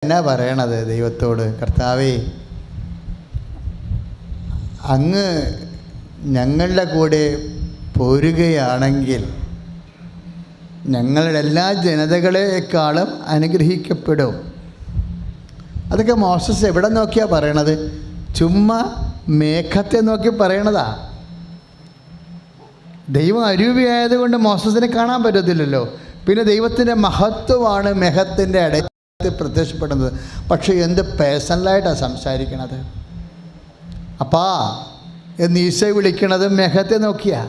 എന്നാ പറയണത് ദൈവത്തോട്? കർത്താവേ, അങ്ങ് ഞങ്ങളുടെ കൂടെ പോരുകയാണെങ്കിൽ ഞങ്ങളുടെ എല്ലാ ജനതകളെക്കാളും അനുഗ്രഹിക്കപ്പെടും. അതൊക്കെ മോസസ് എവിടെ നോക്കിയാണ് പറയണത്? ചുമ്മാ മേഘത്തെ നോക്കി പറയണതാ. ദൈവം അരൂപിയായതുകൊണ്ട് മോസസിനെ കാണാൻ പറ്റത്തില്ലല്ലോ. പിന്നെ ദൈവത്തിൻ്റെ മഹത്വമാണ് മേഘത്തിൻ്റെ ഇടയിൽ പ്രത്യക്ഷപ്പെടുന്നത്. പക്ഷേ എന്ത് പേഴ്സണലായിട്ടാണ് സംസാരിക്കണത്. അപ്പാ എന്ന് ഈശോ വിളിക്കണത് മേഘത്തെ നോക്കിയാ.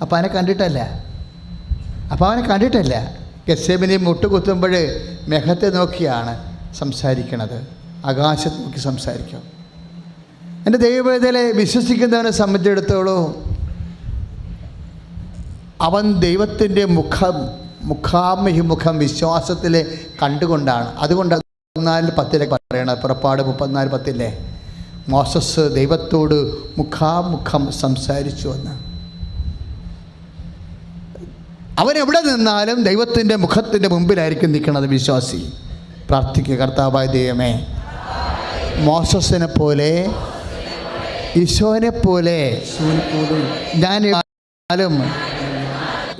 അപ്പം അവനെ കണ്ടിട്ടല്ല. ഗെത്സേമനി മുട്ടുകുത്തുമ്പോൾ മേഘത്തെ നോക്കിയാണ് സംസാരിക്കണത്. ആകാശത്ത് നോക്കി സംസാരിക്കും. എൻ്റെ ദൈവവേദനയെ വിശ്വസിക്കുന്നവനെ സംബന്ധിച്ചിടത്തോളം അവൻ ദൈവത്തിൻ്റെ മുഖം വിശ്വാസത്തിൽ കണ്ടുകൊണ്ടാണ്. അതുകൊണ്ട് 34:10 പറയണത്, പുറപ്പാട് 34:10 മോസസ് ദൈവത്തോട് മുഖാമുഖം സംസാരിച്ചു എന്ന്. അവനെവിടെ നിന്നാലും ദൈവത്തിൻ്റെ മുഖത്തിൻ്റെ മുമ്പിലായിരിക്കും നിൽക്കുന്നത് വിശ്വാസി. പ്രാർത്ഥിക്കുക, കർത്താവായ ദൈവമേ, മോസസിനെ പോലെ ഈശോനെ പോലെ ഞാനും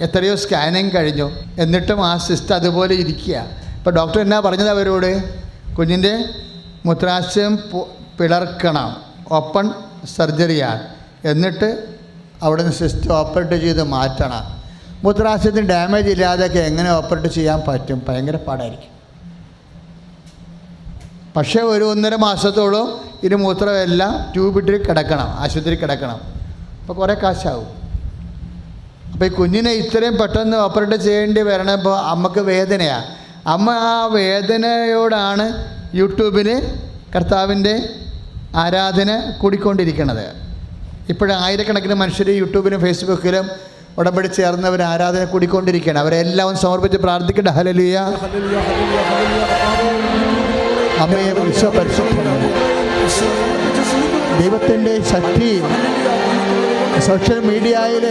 എത്രയോ സ്കാനിങ് കഴിഞ്ഞു, എന്നിട്ടും ആ സിസ്റ്റം അതുപോലെ ഇരിക്കുക. ഇപ്പോൾ ഡോക്ടർ എന്നാ പറഞ്ഞത് അവരോട്? കുഞ്ഞിൻ്റെ മൂത്രാശയം പിളർക്കണം, ഓപ്പൺ സർജറിയാണ്, എന്നിട്ട് അവിടെ നിന്ന് സിസ്റ്റം ഓപ്പറേറ്റ് ചെയ്ത് മാറ്റണം. മൂത്രാശയത്തിന് ഡാമേജ് ഇല്ലാതെയൊക്കെ എങ്ങനെ ഓപ്പറേറ്റ് ചെയ്യാൻ പറ്റും? ഭയങ്കര പാടായിരിക്കും. പക്ഷേ ഒരു 1.5 മാസത്തോളം ഇത് മൂത്രമെല്ലാം ട്യൂബിട്ട് കിടക്കണം, ആശുപത്രി കിടക്കണം. അപ്പോൾ കുറേ കാശാവും. അപ്പോൾ ഈ കുഞ്ഞിനെ ഇത്രയും പെട്ടെന്ന് ഓപ്പറേറ്റ് ചെയ്യേണ്ടി വരണപ്പോൾ അമ്മക്ക് വേദനയാണ്. അമ്മ ആ വേദനയോടാണ് യൂട്യൂബിൽ കർത്താവിൻ്റെ ആരാധന കൂടിക്കൊണ്ടിരിക്കുന്നത്. ഇപ്പോഴും ആയിരക്കണക്കിന് മനുഷ്യർ യൂട്യൂബിലും ഫേസ്ബുക്കിലും ഉടമ്പടി ചേർന്നവർ ആരാധന കൂടിക്കൊണ്ടിരിക്കുകയാണ്. അവരെല്ലാം സമർപ്പിച്ച് പ്രാർത്ഥിക്കട്ടെ. ഹല്ലേലൂയ. അമ്മയെ പരിശുദ്ധമാണ്. ദൈവത്തിൻ്റെ ശക്തി സോഷ്യൽ മീഡിയയിൽ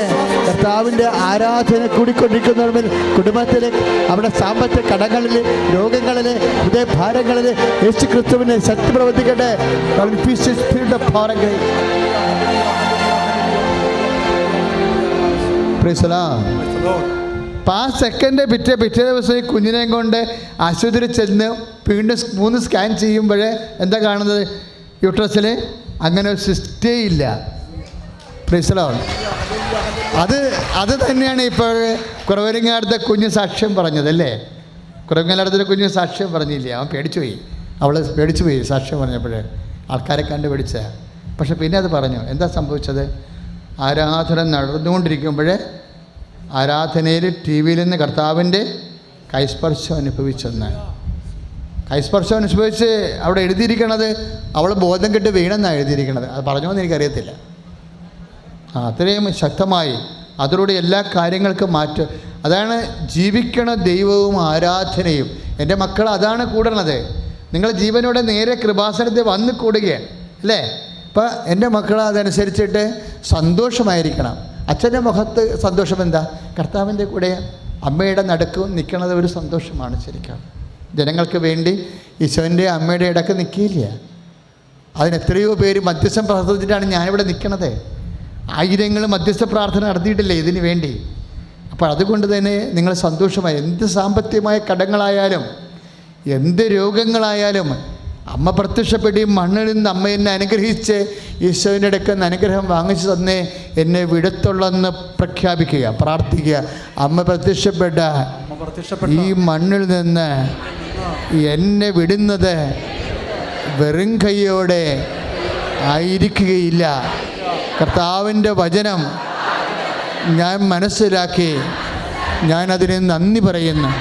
കർത്താവിൻ്റെ ആരാധന കൂടിക്കൊണ്ടിരിക്കുന്നവർ കുടുംബത്തിലെ അവിടെ സാമ്പത്തിക കടങ്ങളിൽ, രോഗങ്ങളിൽ, ഹൃദയഭാരങ്ങളിൽ യേശു ക്രിസ്തുവിനെ ശക്തി പ്രവർത്തിക്കട്ടെ. ആ സെക്കൻഡ് പിറ്റേ ദിവസം ഈ കുഞ്ഞിനെയും കൊണ്ട് ആശുപത്രി ചെന്ന് വീണ്ടും 3 സ്കാൻ ചെയ്യുമ്പോൾ എന്താ കാണുന്നത്? യൂട്രസിൽ അങ്ങനെ ഒരു സിസ്റ്റേ ഇല്ല. അത് തന്നെയാണ് ഇപ്പോൾ കുറവരിങ്ങാടത്തെ കുഞ്ഞ് സാക്ഷ്യം പറഞ്ഞതല്ലേ? കുറവരിങ്ങാടത്തെ കുഞ്ഞ് സാക്ഷ്യം പറഞ്ഞില്ലേ? അവൻ പേടിച്ചുപോയി, അവൾ പേടിച്ചുപോയി സാക്ഷ്യം പറഞ്ഞപ്പോൾ. ആൾക്കാരെ കണ്ട് പേടിച്ച. പക്ഷെ പിന്നെ അത് പറഞ്ഞു. എന്താ സംഭവിച്ചത്? ആരാധന നടന്നുകൊണ്ടിരിക്കുമ്പോൾ ആരാധനയിൽ TV-യിൽ നിന്ന് കർത്താവിൻ്റെ കൈസ്പർശം അനുഭവിച്ചെന്ന്. കൈസ്പർശം അനുഭവിച്ച് അവിടെ എഴുതിയിരിക്കണത് അവൾ ബോധം കെട്ട് വീണെന്നാണ് എഴുതിയിരിക്കണത്. അത് പറഞ്ഞോന്ന് എനിക്കറിയത്തില്ല. അത്രയും ശക്തമായി അതിലൂടെ എല്ലാ കാര്യങ്ങൾക്കും മാറ്റം. അതാണ് ജീവിക്കണ ദൈവവും ആരാധനയും. എൻ്റെ മക്കൾ അതാണ് കൂടണത്. നിങ്ങൾ ജീവനോടെ നേരെ കൃപാസനത്തിൽ വന്ന് കൂടുകയാണ് അല്ലേ? അപ്പം എൻ്റെ മക്കൾ അതനുസരിച്ചിട്ട് സന്തോഷമായിരിക്കണം. അച്ഛൻ്റെ മുഖത്ത് സന്തോഷം എന്താ? കർത്താവിൻ്റെ കൂടെ അമ്മയുടെ നടുക്കും നിൽക്കുന്നത് ഒരു സന്തോഷമാണ്. ശരിക്കും ജനങ്ങൾക്ക് വേണ്ടി ഈശോൻ്റെ അമ്മയുടെ ഇടയ്ക്ക് നിൽക്കില്ല. അതിനെത്രയോ പേര് മധ്യസ്ഥം പ്രാർത്ഥിച്ചിട്ടാണ് ഞാനിവിടെ നിൽക്കണത്. 1000 മധ്യസ്ഥ പ്രാർത്ഥന നടത്തിയിട്ടില്ലേ ഇതിന് വേണ്ടി? അപ്പോൾ അതുകൊണ്ട് തന്നെ നിങ്ങൾ സന്തോഷമായി. എന്ത് സാമ്പത്തികമായ കടങ്ങളായാലും എന്ത് രോഗങ്ങളായാലും അമ്മ പ്രത്യക്ഷപ്പെടി മണ്ണിൽ നിന്ന് അമ്മ എന്നെ അനുഗ്രഹിച്ച് ഈശോയുടെ ഇടയ്ക്ക് അനുഗ്രഹം വാങ്ങിച്ചു തന്നേ എന്നെ വിടത്തുള്ളെന്ന് പ്രഖ്യാപിക്കുക, പ്രാർത്ഥിക്കുക. അമ്മ പ്രത്യക്ഷപ്പെട്ട ഈ മണ്ണിൽ നിന്ന് എന്നെ വിടുന്നത് വെറും കൈയോടെ ആയിരിക്കുകയില്ല. കർത്താവിൻ്റെ വചനം ഞാൻ മനസ്സിലാക്കി ഞാനതിന് നന്ദി പറയുന്നു.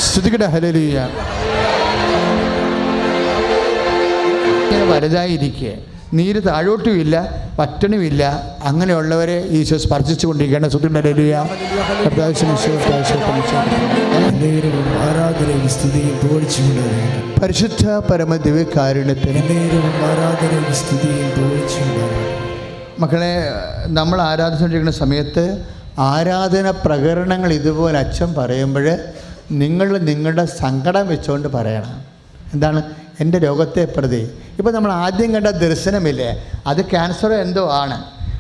സ്തുതിക്കട്ടെ. ഹല്ലേലൂയ. ഇങ്ങനെ വലുതായിരിക്കുക, നീര് താഴോട്ടുമില്ല, പറ്റണുമില്ല. അങ്ങനെയുള്ളവരെ ഈശോ സ്പർശിച്ചു കൊണ്ടിരിക്കുകയാണ്. സ്തുതിക്കട്ടെ. ഹല്ലേലൂയ. പരിശുദ്ധ പരമദിവ്യകാരുണ്യത്തിന് മക്കളെ, നമ്മൾ ആരാധിച്ചുകൊണ്ടിരിക്കുന്ന സമയത്ത് ആരാധന പ്രകരണങ്ങൾ ഇതുപോലെ അച്ഛൻ പറയുമ്പോൾ നിങ്ങൾ നിങ്ങളുടെ സങ്കടം വെച്ചുകൊണ്ട് പറയണം. എന്താണ്? എൻ്റെ രോഗത്തെ പ്രതി. ഇപ്പോൾ നമ്മൾ ആദ്യം കണ്ട ദർശനമില്ലേ, അത് ക്യാൻസറോ എന്തോ ആണ്.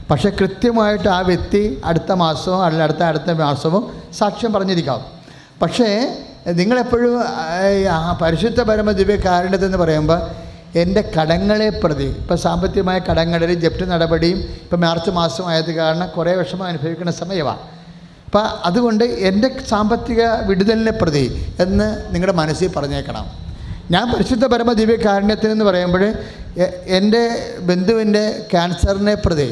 പക്ഷേ കൃത്യമായിട്ട് ആ വ്യക്തി അടുത്ത മാസമോ അല്ലെങ്കിൽ അടുത്ത മാസമോ സാക്ഷ്യം പറഞ്ഞിരിക്കാം. പക്ഷേ നിങ്ങളെപ്പോഴും പരിശുദ്ധ പരമ ദിവ്യകാരുണ്യത്തെന്ന് പറയുമ്പോൾ എൻ്റെ കടങ്ങളെ പ്രതി, ഇപ്പോൾ സാമ്പത്തികമായ കടങ്ങളിൽ ജപ്തി നടപടിയും ഇപ്പോൾ മാർച്ച് മാസമായത് കാരണം കുറേ വിഷമം അനുഭവിക്കുന്ന സമയമാണ്. അപ്പം അതുകൊണ്ട് എൻ്റെ സാമ്പത്തിക വിടുതലിനെ പ്രതി എന്ന് നിങ്ങളുടെ മനസ്സിൽ പറഞ്ഞേക്കണം. ഞാൻ പരിശുദ്ധ പരമ ദിവ്യകാരുണ്യത്തിനെന്ന് പറയുമ്പോൾ എൻ്റെ ബന്ധുവിൻ്റെ ക്യാൻസറിനെ പ്രതി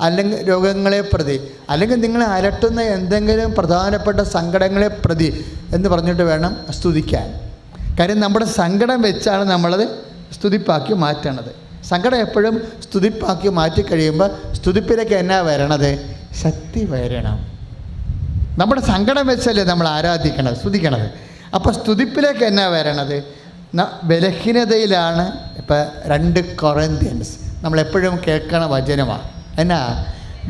അല്ലെങ്കിൽ രോഗങ്ങളെ പ്രതി അല്ലെങ്കിൽ നിങ്ങളെ അലട്ടുന്ന എന്തെങ്കിലും പ്രധാനപ്പെട്ട സങ്കടങ്ങളെ പ്രതി എന്ന് പറഞ്ഞിട്ട് വേണം സ്തുതിക്കാൻ. കാര്യം നമ്മുടെ സങ്കടം വെച്ചാണ് നമ്മളത് സ്തുതിപ്പാക്കി മാറ്റണത്. സങ്കടം എപ്പോഴും സ്തുതിപ്പാക്കി മാറ്റി കഴിയുമ്പോൾ സ്തുതിപ്പിലേക്ക് എന്നാ വരണത്? ശക്തി വരണം. നമ്മുടെ സങ്കടം വെച്ചല്ലേ നമ്മൾ ആരാധിക്കണത്, സ്തുതിക്കണത്. അപ്പോൾ സ്തുതിപ്പിലേക്ക് എന്നാ വരണത്? ബലഹീനതയിലാണ്. ഇപ്പം 2 കൊറിന്ത്യൻസ് നമ്മളെപ്പോഴും കേൾക്കണ വചനമാണ്. എന്നാ?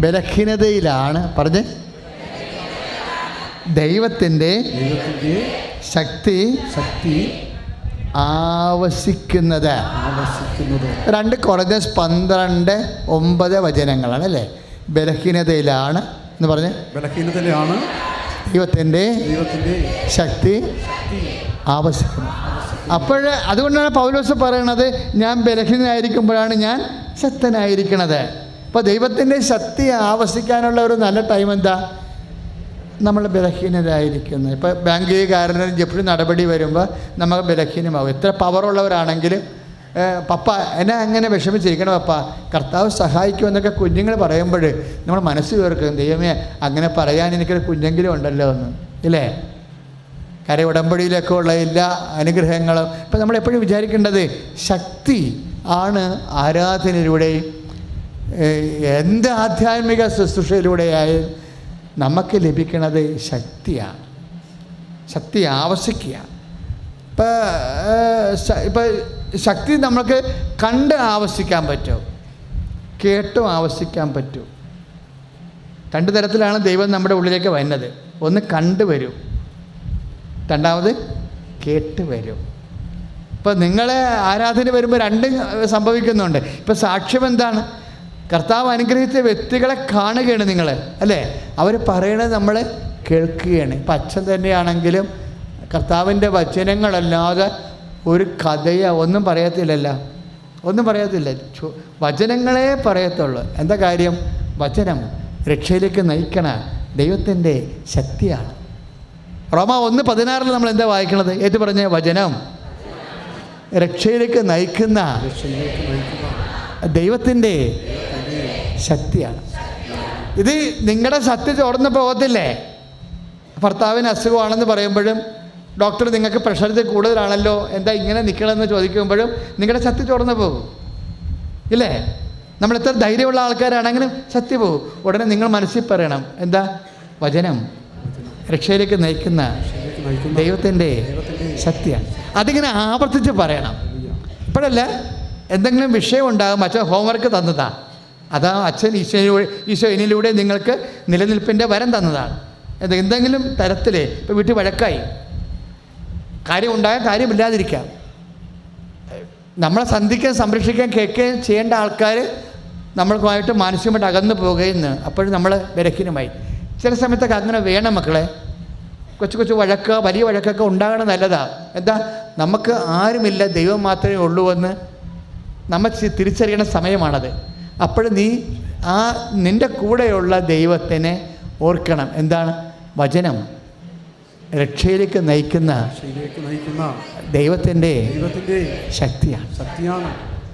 ബലഹീനതയിലാണ് പറഞ്ഞ് ദൈവത്തിൻ്റെ ശക്തി ആവസിക്കുന്നത്. 2 കൊറിന്ത്യൻസ് 12:9 വചനങ്ങളാണ് അല്ലേ. ബലഹീനതയിലാണ് എന്ന് പറഞ്ഞ് ബലഹീനതയിലാണ് ദൈവത്തിൻ്റെ ശക്തി ആവസിക്കുന്നത്. അതുകൊണ്ടാണ് പൗലോസ് പറയണത്, ഞാൻ ബലഹീനനായിരിക്കുമ്പോഴാണ് ഞാൻ ശക്തനായിരിക്കണത്. അപ്പോൾ ദൈവത്തിൻ്റെ ശക്തി ആവസിക്കാനുള്ള ഒരു നല്ല ടൈം എന്താ? നമ്മൾ ബലഹീനരായിരിക്കുന്നത്. ഇപ്പോൾ ബാങ്കുകാരന് ജപ്തി നടപടി വരുമ്പോൾ നമ്മൾ ബലഹീനമാകും. എത്ര പവറുള്ളവരാണെങ്കിലും പപ്പ എന്നെ അങ്ങനെ വിഷമിച്ചിരിക്കണം പപ്പ, കർത്താവ് സഹായിക്കുമെന്നൊക്കെ കുഞ്ഞുങ്ങൾ പറയുമ്പോൾ നമ്മൾ മനസ്സ് ചേർക്കും, ദൈവമേ അങ്ങനെ പറയാൻ എനിക്കൊരു കുഞ്ഞെങ്കിലും ഉണ്ടല്ലോ എന്ന്, ഇല്ലേ? കാര്യം ഉടമ്പടിയിലൊക്കെ ഉള്ള എല്ലാ അനുഗ്രഹങ്ങളും ഇപ്പം നമ്മളെപ്പോഴും വിചാരിക്കേണ്ടത് ശക്തി ആണ്. ആരാധനയിലൂടെയും എന്ത് ആധ്യാത്മിക ശുശ്രൂഷയിലൂടെയായും നമുക്ക് ലഭിക്കുന്നത് ശക്തിയാണ്. ശക്തി ആവസിക്കുക. ഇപ്പം ശക്തി നമുക്ക് കണ്ട് ആവസിക്കാൻ പറ്റും, കേട്ടും ആവസിക്കാൻ പറ്റും. 2 തരത്തിലാണ് ദൈവം നമ്മുടെ ഉള്ളിലേക്ക് വരുന്നത്. ഒന്ന് കണ്ടു വരും, രണ്ടാമത് കേട്ട് വരും. ഇപ്പം നിങ്ങളെ ആരാധന വരുമ്പോൾ 2 സംഭവിക്കുന്നുണ്ട്. ഇപ്പം സാക്ഷ്യം എന്താണ്? കർത്താവ് അനുഗ്രഹിച്ച വ്യക്തികളെ കാണുകയാണ് നിങ്ങൾ, അല്ലേ? അവർ പറയണത് നമ്മൾ കേൾക്കുകയാണ്. ഇപ്പം അച്ഛൻ തന്നെയാണെങ്കിലും കർത്താവിൻ്റെ വചനങ്ങളല്ലാതെ ഒരു കഥയോ ഒന്നും പറയത്തില്ലല്ലോ, ഒന്നും പറയത്തില്ല. വചനങ്ങളെ പറയത്തുള്ളൂ. എന്താ കാര്യം? വചനം രക്ഷയിലേക്ക് നയിക്കണ ദൈവത്തിൻ്റെ ശക്തിയാണ്. റോമ 1:16 നമ്മൾ എന്താ വായിക്കണത്? ഏറ്റു പറഞ്ഞ വചനം രക്ഷയിലേക്ക് നയിക്കുന്ന ദൈവത്തിൻ്റെ ശക്തിയാണ്. ഇത് നിങ്ങളുടെ ശക്തി ചോർന്ന് പോകത്തില്ലേ? ഭർത്താവിന് അസുഖമാണെന്ന് പറയുമ്പോഴും ഡോക്ടർ നിങ്ങൾക്ക് പ്രഷർ കൂടുതലാണല്ലോ, എന്താ ഇങ്ങനെ നിൽക്കണമെന്ന് ചോദിക്കുമ്പോഴും നിങ്ങളുടെ ശക്തി ചോർന്ന് പോകും, ഇല്ലേ? നമ്മൾ എത്ര ധൈര്യമുള്ള ആൾക്കാരാണെങ്കിലും ശക്തി പോകും. ഉടനെ നിങ്ങൾ മനസ്സിൽ പറയണം, എന്താ? വചനം രക്ഷയിലേക്ക് നയിക്കുന്ന ദൈവത്തിൻ്റെ ശക്തിയാണ്. അതിങ്ങനെ ആവർത്തിച്ച് പറയണം. ഇപ്പോഴല്ല, എന്തെങ്കിലും വിഷയം ഉണ്ടാകും, അച്ഛൻ ഹോംവർക്ക് തന്നതാണ്, അതാ അച്ഛൻ ഈശോ എന്നിലൂടെ നിങ്ങൾക്ക് നിലനിൽപ്പിൻ്റെ വരം തന്നതാണ്. എന്തെങ്കിലും തരത്തിൽ ഇപ്പോൾ വീട്ടിൽ വഴക്കായി, കാര്യം ഉണ്ടാകാൻ കാര്യമില്ലാതിരിക്കാം. നമ്മളെ സന്ധിക്കാൻ സംരക്ഷിക്കാൻ കേൾക്കുകയും ചെയ്യേണ്ട ആൾക്കാർ നമ്മൾക്കുമായിട്ട് മാനസികമായിട്ട് അകന്നു പോകുകയെന്ന് അപ്പോഴും നമ്മൾ ബലഹീനമായി. ചില സമയത്തൊക്കെ അങ്ങനെ വേണം മക്കളെ. കൊച്ചു കൊച്ചു വഴക്ക്, വലിയ വഴക്കൊക്കെ ഉണ്ടാകണം, നല്ലതാണ്. എന്താ? നമുക്ക് ആരുമില്ല, ദൈവം മാത്രമേ ഉള്ളൂ എന്ന് നമ്മൾ തിരിച്ചറിയണ സമയമാണത്. അപ്പോൾ നീ നിൻ്റെ കൂടെയുള്ള ദൈവത്തിനെ ഓർക്കണം. എന്താണ്? വചനം രക്ഷയിലേക്ക് നയിക്കുന്ന ദൈവത്തിൻ്റെ ശക്തിയാണ്.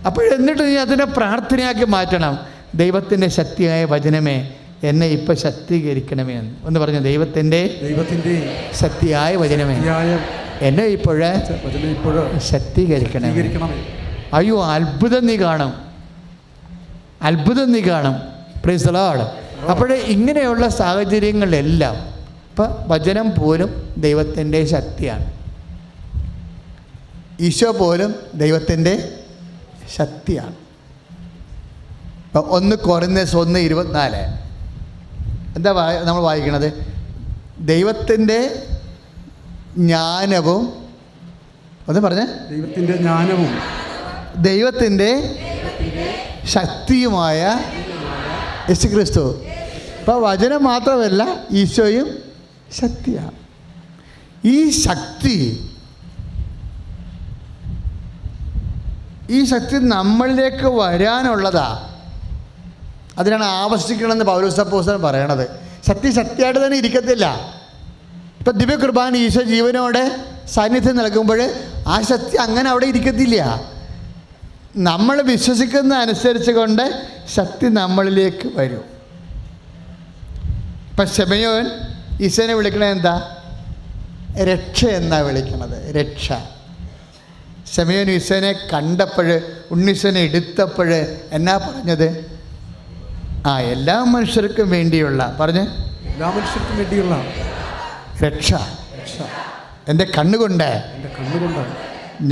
അപ്പോഴെന്നിട്ട് നീ അതിനെ പ്രാർത്ഥനയാക്കി മാറ്റണം. ദൈവത്തിൻ്റെ ശക്തിയായ വചനമേ, എന്നെ ഇപ്പോൾ ശക്തീകരിക്കണമേ എന്ന് ഒന്ന് പറഞ്ഞു. ദൈവത്തിൻ്റെ ശക്തിയായ വചനമേ, എന്നെ ഇപ്പോഴേ ശക്തീകരിക്കണമേ. അയ്യോ, അത്ഭുതം നീ കാണും, അത്ഭുതം നീ കാണും. Praise the Lord. അപ്പോഴേ ഇങ്ങനെയുള്ള സാഹചര്യങ്ങളിലെല്ലാം ഇപ്പം വചനം പോലും ദൈവത്തിൻ്റെ ശക്തിയാണ്. ഈശോ പോലും ദൈവത്തിൻ്റെ ശക്തിയാണ്. ഇപ്പം 1 കൊറിന്ത്യൻസ് 1:24 എന്താ നമ്മൾ വായിക്കണത്? ദൈവത്തിൻ്റെ ജ്ഞാനവും ഒന്ന് പറഞ്ഞേ. ദൈവത്തിൻ്റെ ജ്ഞാനവും ദൈവത്തിൻ്റെ ശക്തിയുമായ യേശുക്രിസ്തു. അപ്പോൾ വചനം മാത്രമല്ല, ഈശോയും ശക്തിയാണ്. ഈ ശക്തി നമ്മളിലേക്ക് വരാനുള്ളതാ. അതിനാണ് ആവശ്യിക്കണമെന്ന് പൗലോസ് അപ്പോസ്തലൻ പറയണത്. ശക്തിയായിട്ട് തന്നെ ഇരിക്കത്തില്ല. ഇപ്പം ദിവ്യ കുർബാന ഈശോ ജീവനോടെ സാന്നിധ്യം നൽകുമ്പോൾ ആ ശക്തി അങ്ങനെ അവിടെ ഇരിക്കത്തില്ല. നമ്മൾ വിശ്വസിക്കുന്ന അനുസരിച്ച് കൊണ്ട് ശക്തി നമ്മളിലേക്ക് വരും. ഇപ്പം ശമയോൻ ഈശോനെ വിളിക്കണത് എന്താ? രക്ഷ എന്നാ വിളിക്കണത്, രക്ഷ. ശമയോൻ ഈശോനെ കണ്ടപ്പോൾ, ഉണ്ണീശോനെ എടുത്തപ്പോൾ എന്നാ പറഞ്ഞത്? എല്ലാ മനുഷ്യർക്കും വേണ്ടിയുള്ള, പറഞ്ഞ് എല്ലാ മനുഷ്യർക്കും വേണ്ടിയുള്ള രക്ഷ. എൻ്റെ കണ്ണുകൊണ്ട്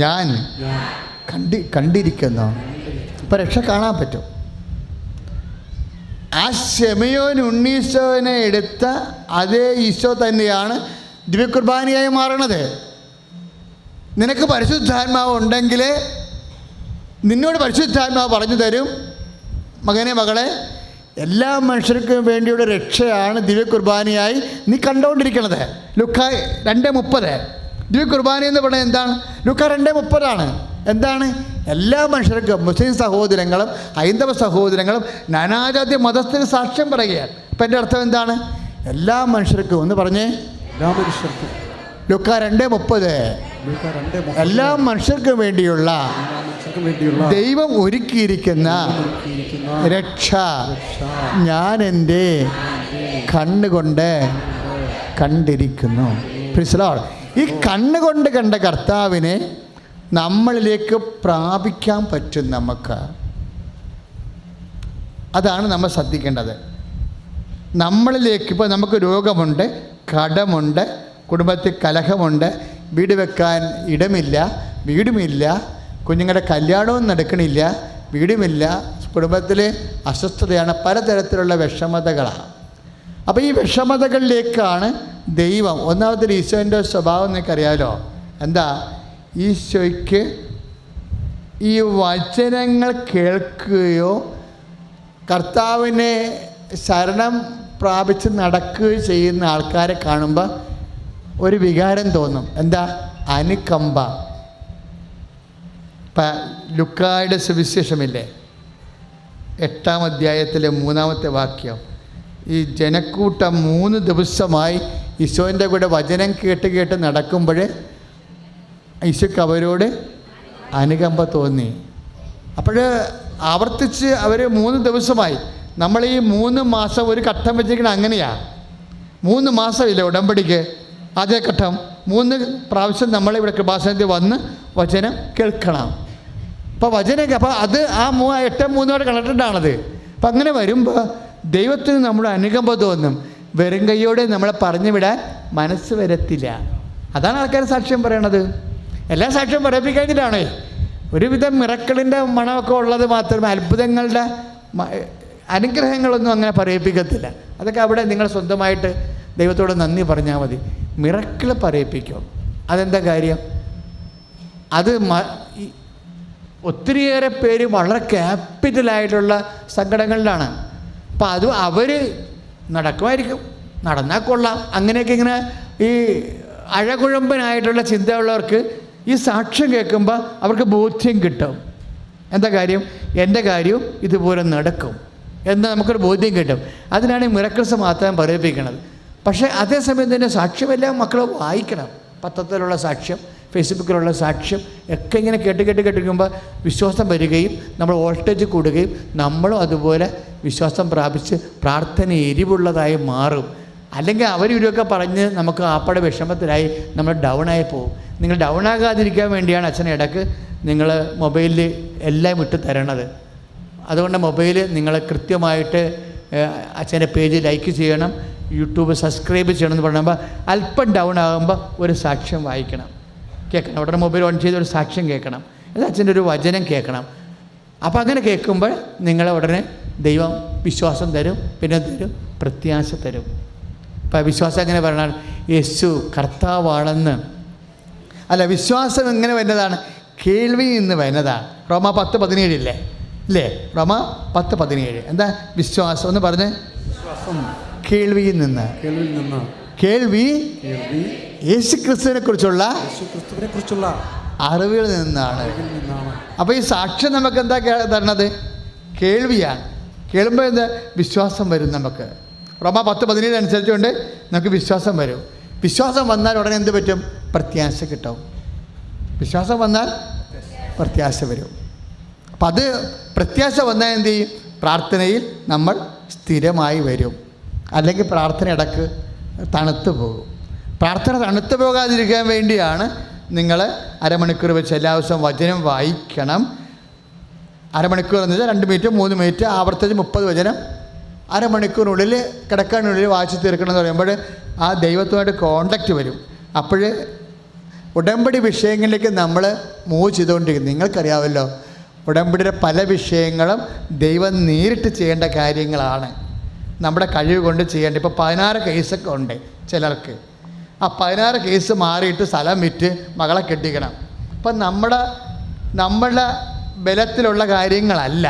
ഞാൻ കണ്ടിരിക്കുന്നു. ഇപ്പം രക്ഷ കാണാൻ പറ്റും. ആ ശമയോൻ ഉണ്ണീശോനെ എടുത്ത അതേ ഈശോ തന്നെയാണ് ദിവ്യകുർബാനയായി മാറണത്. നിനക്ക് പരിശുദ്ധാത്മാവ് ഉണ്ടെങ്കിൽ നിന്നോട് പരിശുദ്ധാത്മാവ് പറഞ്ഞു തരും, മകനെ മകളെ, എല്ലാ മനുഷ്യർക്കും വേണ്ടിയുള്ള രക്ഷയാണ് ദിവ്യകുർബാനയായി നീ കണ്ടുകൊണ്ടിരിക്കുന്നത്. ലുക്ക 2:30. ദിവ്യകുർബാന എന്ന് പറയുന്നത് എന്താണ്? ലുക്ക 2:30 എന്താണ്? എല്ലാ മനുഷ്യർക്കും, മുസ്ലിം സഹോദരങ്ങളും ഹൈന്ദവ സഹോദരങ്ങളും നാനാജാതി മതത്തിന് സാക്ഷ്യം പറയുകയാണ്. അപ്പം എൻ്റെ അർത്ഥം എന്താണ്? എല്ലാ മനുഷ്യർക്കും. ഒന്ന് പറഞ്ഞേ, എല്ലാ മനുഷ്യർക്കും. ലുക്ക 2:30. എല്ലാ മനുഷ്യർക്കും വേണ്ടിയുള്ള ദൈവം ഒരുക്കിയിരിക്കുന്ന രക്ഷ ഞാൻ എൻ്റെ കണ്ണുകൊണ്ട് കണ്ടിരിക്കുന്നു. പ്രീസ് ദി ലോർഡ്. ഈ കണ്ണുകൊണ്ട് കണ്ട കർത്താവിനെ നമ്മളിലേക്ക് പ്രാപിക്കാൻ പറ്റും നമുക്ക്. അതാണ് നമ്മൾ ശ്രദ്ധിക്കേണ്ടത്. നമ്മളിലേക്ക് ഇപ്പോൾ നമുക്ക് രോഗമുണ്ട്, കടമുണ്ട്, കുടുംബത്തിൽ കലഹമുണ്ട്, വീട് വെക്കാൻ ഇടമില്ല, വീടുമില്ല, കുഞ്ഞുങ്ങളുടെ കല്യാണവും നടക്കണില്ല, വീടുമില്ല, കുടുംബത്തിൽ അസ്വസ്ഥതയാണ്, പലതരത്തിലുള്ള വിഷമതകളാണ്. അപ്പോൾ ഈ വിഷമതകളിലേക്കാണ് ദൈവം, ഒന്നാമത്തെ ഈശോൻ്റെ സ്വഭാവം നിങ്ങൾക്കറിയാമല്ലോ. എന്താ? ഈശോയ്ക്ക് ഈ വചനങ്ങൾ കേൾക്കുകയോ കർത്താവിനെ ശരണം പ്രാപിച്ച് നടക്കുകയോ ചെയ്യുന്ന ആൾക്കാരെ കാണുമ്പോൾ ഒരു വികാരം തോന്നും. എന്താ? അനുകമ്പ. ഇപ്പം ലുക്കായുടെ സുവിശേഷമില്ലേ, 8-ാം അധ്യായത്തിലെ 3-ാമത്തെ വാക്യം. ഈ ജനക്കൂട്ടം 3 ദിവസമായി ഈശോൻ്റെ കൂടെ വചനം കേട്ട് നടക്കുമ്പോൾ ഈശോയ്ക്ക് അവരോട് അനുകമ്പ തോന്നി. അപ്പോൾ ആവർത്തിച്ച് അവർ 3 ദിവസമായി. നമ്മൾ ഈ 3 മാസം ഒരു ഘട്ടം വെച്ചിരിക്കണം. അങ്ങനെയാണ്. 3 മാസമില്ല ഉടമ്പടിക്ക്. ആദ്യ ഘട്ടം 3 പ്രാവശ്യം നമ്മളിവിടെ കൃപാസനത്തിൽ വന്ന് വചനം കേൾക്കണം. അപ്പോൾ വചനം, അപ്പോൾ അത് ആ 8-3 കണക്റ്റഡ് ആണത്. അപ്പം അങ്ങനെ വരുമ്പോൾ ദൈവത്തിന് നമ്മുടെ അനുകമ്പ തോന്നും. വെറും കൈയോടെ നമ്മളെ പറഞ്ഞു വിടാൻ മനസ്സ് വരത്തില്ല. അതാണ് ആൾക്കാർ സാക്ഷ്യം പറയണത്. എല്ലാ സാക്ഷ്യം പറയിപ്പിക്കാഞ്ഞിട്ടാണേ. ഒരുവിധം മിറക്കിളിൻ്റെ മണമൊക്കെ ഉള്ളത് മാത്രമേ, അത്ഭുതങ്ങളുടെ അനുഗ്രഹങ്ങളൊന്നും അങ്ങനെ പറയിപ്പിക്കത്തില്ല. അതൊക്കെ അവിടെ നിങ്ങൾ സ്വന്തമായിട്ട് ദൈവത്തോട് നന്ദി പറഞ്ഞാൽ മതി. മിറക്കിൾ പറയിപ്പിക്കും. അതെന്താ കാര്യം? അത് ഒത്തിരിയേറെ പേര് വളരെ ക്യാപിറ്റലായിട്ടുള്ള സങ്കടങ്ങളിലാണ്. അപ്പം അത് അവർ നടക്കുമായിരിക്കും, നടന്നാൽ കൊള്ളാം, അങ്ങനെയൊക്കെ ഇങ്ങനെ ഈ അഴകുഴമ്പനായിട്ടുള്ള ചിന്തയുള്ളവർക്ക് ഈ സാക്ഷ്യം കേൾക്കുമ്പോൾ അവർക്ക് ബോധ്യം കിട്ടും. എന്താ കാര്യം? എൻ്റെ കാര്യവും ഇതുപോലെ നടക്കും എന്ന് നമുക്കൊരു ബോധ്യം കിട്ടും. അതിനാണ് ഈ മിറക്കിൾസ് മാത്രം പറയിപ്പിക്കുന്നത്. പക്ഷേ അതേസമയം തന്നെ സാക്ഷ്യമെല്ലാം മക്കൾ വായിക്കണം. പത്രത്തിലുള്ള സാക്ഷ്യം, ഫേസ്ബുക്കിലുള്ള സാക്ഷ്യം ഒക്കെ ഇങ്ങനെ കേട്ടിരിക്കുമ്പോൾ വിശ്വാസം വരികയും നമ്മൾ വോൾട്ടേജ് കൂടുകയും നമ്മളും അതുപോലെ വിശ്വാസം പ്രാപിച്ച് പ്രാർത്ഥന എരിവുള്ളതായി മാറും. അല്ലെങ്കിൽ അവരിവരൊക്കെ പറഞ്ഞ് നമുക്ക് ആപ്പടെ വിഷമത്തിലായി നമ്മൾ ഡൗണായി പോകും. നിങ്ങൾ ഡൗൺ ആകാതിരിക്കാൻ വേണ്ടിയാണ് അച്ഛനെ ഇടയ്ക്ക് നിങ്ങൾ മൊബൈലിൽ എല്ലാം ഇട്ട് തരണത്. അതുകൊണ്ട് മൊബൈൽ നിങ്ങൾ കൃത്യമായിട്ട് അച്ഛൻ്റെ പേജ് ലൈക്ക് ചെയ്യണം, യൂട്യൂബ് സബ്സ്ക്രൈബ് ചെയ്യണം എന്ന് പറയുമ്പോൾ അല്പം ഡൗൺ ആകുമ്പോൾ ഒരു സാക്ഷ്യം വായിക്കണം, കേൾക്കണം. ഉടനെ മൊബൈൽ ഓൺ ചെയ്ത് ഒരു സാക്ഷ്യം കേൾക്കണം, അത് അച്ഛൻ്റെ ഒരു വചനം കേൾക്കണം. അപ്പോൾ അങ്ങനെ കേൾക്കുമ്പോൾ നിങ്ങളെ ഉടനെ ദൈവം വിശ്വാസം തരും, പിന്നെ തരും പ്രത്യാശ തരും. അപ്പോൾ വിശ്വാസം എങ്ങനെ പറയണം? യേശു കർത്താവാണെന്ന് അല്ല, വിശ്വാസം എങ്ങനെ വരുന്നതാണ്? കേൾവിയിൽ നിന്ന് വരുന്നതാണ്. റോമ 10:17 ഇല്ലേ? റോമ 10:17 എന്താ വിശ്വാസം എന്ന് പറഞ്ഞ്? വിശ്വാസം കേൾവിയിൽ നിന്ന്. കേൾവിയിൽ നിന്ന്. കേൾവി കേൾവി യേശുക്രിസ്തുവിനെ കുറിച്ചുള്ള യേശുക്രിസ്തുവിനെ കുറിച്ചുള്ള അറിവിൽ നിന്നാണ്. അപ്പോൾ ഈ സാക്ഷ്യം നമുക്ക് എന്താ തരണത്? കേൾവിയാണ്. കേൾക്കുമ്പോൾ എന്താ? വിശ്വാസം വരും നമുക്ക്. റോമ 10:17 അനുസരിച്ചുകൊണ്ട് നമുക്ക് വിശ്വാസം വരും. വിശ്വാസം വന്നാൽ ഉടനെ എന്ത് പറ്റും? പ്രത്യാശ കിട്ടും. വിശ്വാസം വന്നാൽ പ്രത്യാശ വരും. അപ്പം അത് പ്രത്യാശ വന്നാൽ എന്ത് ചെയ്യും? പ്രാർത്ഥനയിൽ നമ്മൾ സ്ഥിരമായി വരും. അല്ലെങ്കിൽ പ്രാർത്ഥന ഇടക്ക് തണുത്തു പോകും. പ്രാർത്ഥന തണുത്തു പോകാതിരിക്കാൻ വേണ്ടിയാണ് നിങ്ങൾ അരമണിക്കൂർ വെച്ച് എല്ലാ ദിവസവും വചനം വായിക്കണം. അരമണിക്കൂർ എന്ന് വെച്ചാൽ 2 മിനിറ്റ് 3 മിനിറ്റ് ആവർത്തിച്ച് 30 വചനം അരമണിക്കൂറിനുള്ളിൽ കിടക്കാനുള്ളിൽ വായിച്ച് തീർക്കണം എന്ന് പറയുമ്പോൾ ആ ദൈവത്തുമായിട്ട് കോണ്ടാക്റ്റ് വരും. അപ്പോൾ ഉടമ്പടി വിഷയങ്ങളിലേക്ക് നമ്മൾ മൂവ് ചെയ്തുകൊണ്ടിരിക്കും. നിങ്ങൾക്കറിയാമല്ലോ, ഉടമ്പടിയുടെ പല വിഷയങ്ങളും ദൈവം നേരിട്ട് ചെയ്യേണ്ട കാര്യങ്ങളാണ്. നമ്മുടെ കഴിവ് കൊണ്ട് ചെയ്യേണ്ട. ഇപ്പോൾ 16 കേസൊക്കെ ഉണ്ട് ചിലർക്ക്. ആ 16 കേസ് മാറിയിട്ട് സ്ഥലം വിറ്റ് മകളെ കെട്ടിക്കണം. അപ്പം നമ്മുടെ ബലത്തിലുള്ള കാര്യങ്ങളല്ല.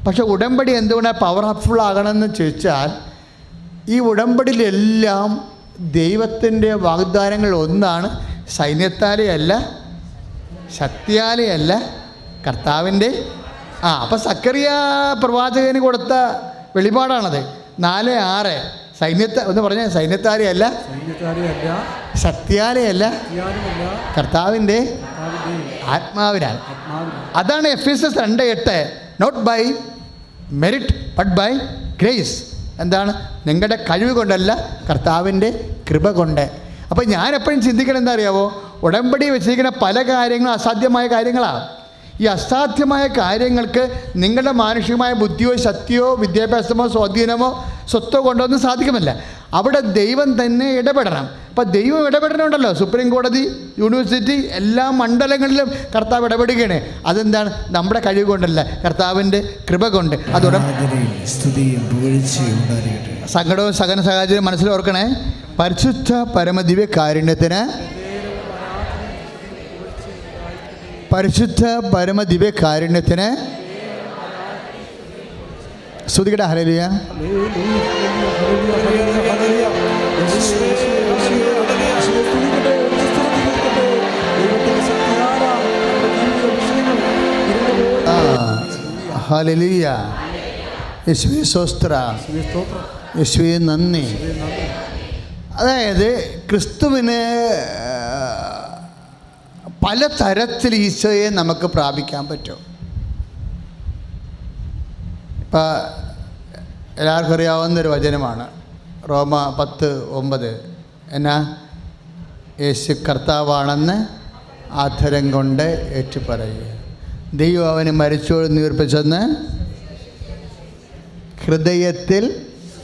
പക്ഷെ ഉടമ്പടി എന്തുകൊണ്ടാണ് പവർഫുൾ ആകണമെന്ന് ചോദിച്ചാൽ, ഈ ഉടമ്പടിയിലെല്ലാം ദൈവത്തിൻ്റെ വാഗ്ദാനങ്ങൾ ഒന്നാണ്. സൈന്യത്താലെയല്ല, ശക്തിയാലെയല്ല, കർത്താവിൻ്റെ. അപ്പം സക്കറിയ പ്രവാചകന് കൊടുത്ത വെളിപാടാണത്. 4:6 ഒന്ന് പറഞ്ഞ സൈന്യത്താലെയല്ല, ശക്തിയാലെയല്ല, കർത്താവിൻ്റെ ആത്മാവിനാൽ. അതാണ് Ephesians 2:8 not by merit but by grace. എന്താണ്? നിങ്ങളുടെ കഴിവ് കൊണ്ടല്ല, കർത്താവിൻ്റെ കൃപ കൊണ്ട്. അപ്പോൾ ഞാൻ എപ്പോഴും ചിന്തിക്കണം എന്താ അറിയാവോ? ഉടമ്പടി വെച്ചിരിക്കുന്ന പല കാര്യങ്ങളും അസാധ്യമായ കാര്യങ്ങളാണ്. ഈ അസാധ്യമായ കാര്യങ്ങൾക്ക് നിങ്ങളുടെ മാനുഷികമായ ബുദ്ധിയോ ശക്തിയോ വിദ്യാഭ്യാസമോ സ്വാധീനമോ സ്വത്തോ കൊണ്ടൊന്നും സാധിക്കുമല്ല. അവിടെ ദൈവം തന്നെ ഇടപെടണം. അപ്പോൾ ദൈവം ഇടപെടണമുണ്ടല്ലോ. സുപ്രീം കോടതി, യൂണിവേഴ്സിറ്റി, എല്ലാ മണ്ഡലങ്ങളിലും കർത്താവ് ഇടപെടുകയാണ്. അതെന്താണ്? നമ്മുടെ കഴിവ് കൊണ്ടല്ല, കർത്താവിൻ്റെ കൃപ കൊണ്ട്. സങ്കടവും സഹന സാഹചര്യം മനസ്സിൽ ഓർക്കണേ. പരിശുദ്ധ പരമദിവ്യ കാരുണ്യത്തിന്, പരിശുദ്ധ പരമദിവ്യ കാരുണ്യത്തിന് സ്തുതിക്കട്ടെ. ഹല്ലേലൂയ. ഹല്ലേലൂയ. യേശുവേ സ്തോത്രം, യേശുവേ നന്ദി. അതായത് ക്രിസ്തുവിന് പല തരത്തിൽ ഈശോയെ നമുക്ക് പ്രാപിക്കാൻ പറ്റും. ഇപ്പം എല്ലാവർക്കും അറിയാവുന്നൊരു വചനമാണ് റോമ 10:9. എന്നാ? യേശു കർത്താവാണെന്ന് ആധരം കൊണ്ട് ഏറ്റുപറയുക, ദൈവം അവന് മരിച്ചോട് ഉയർപ്പിച്ചെന്ന് ഹൃദയത്തിൽ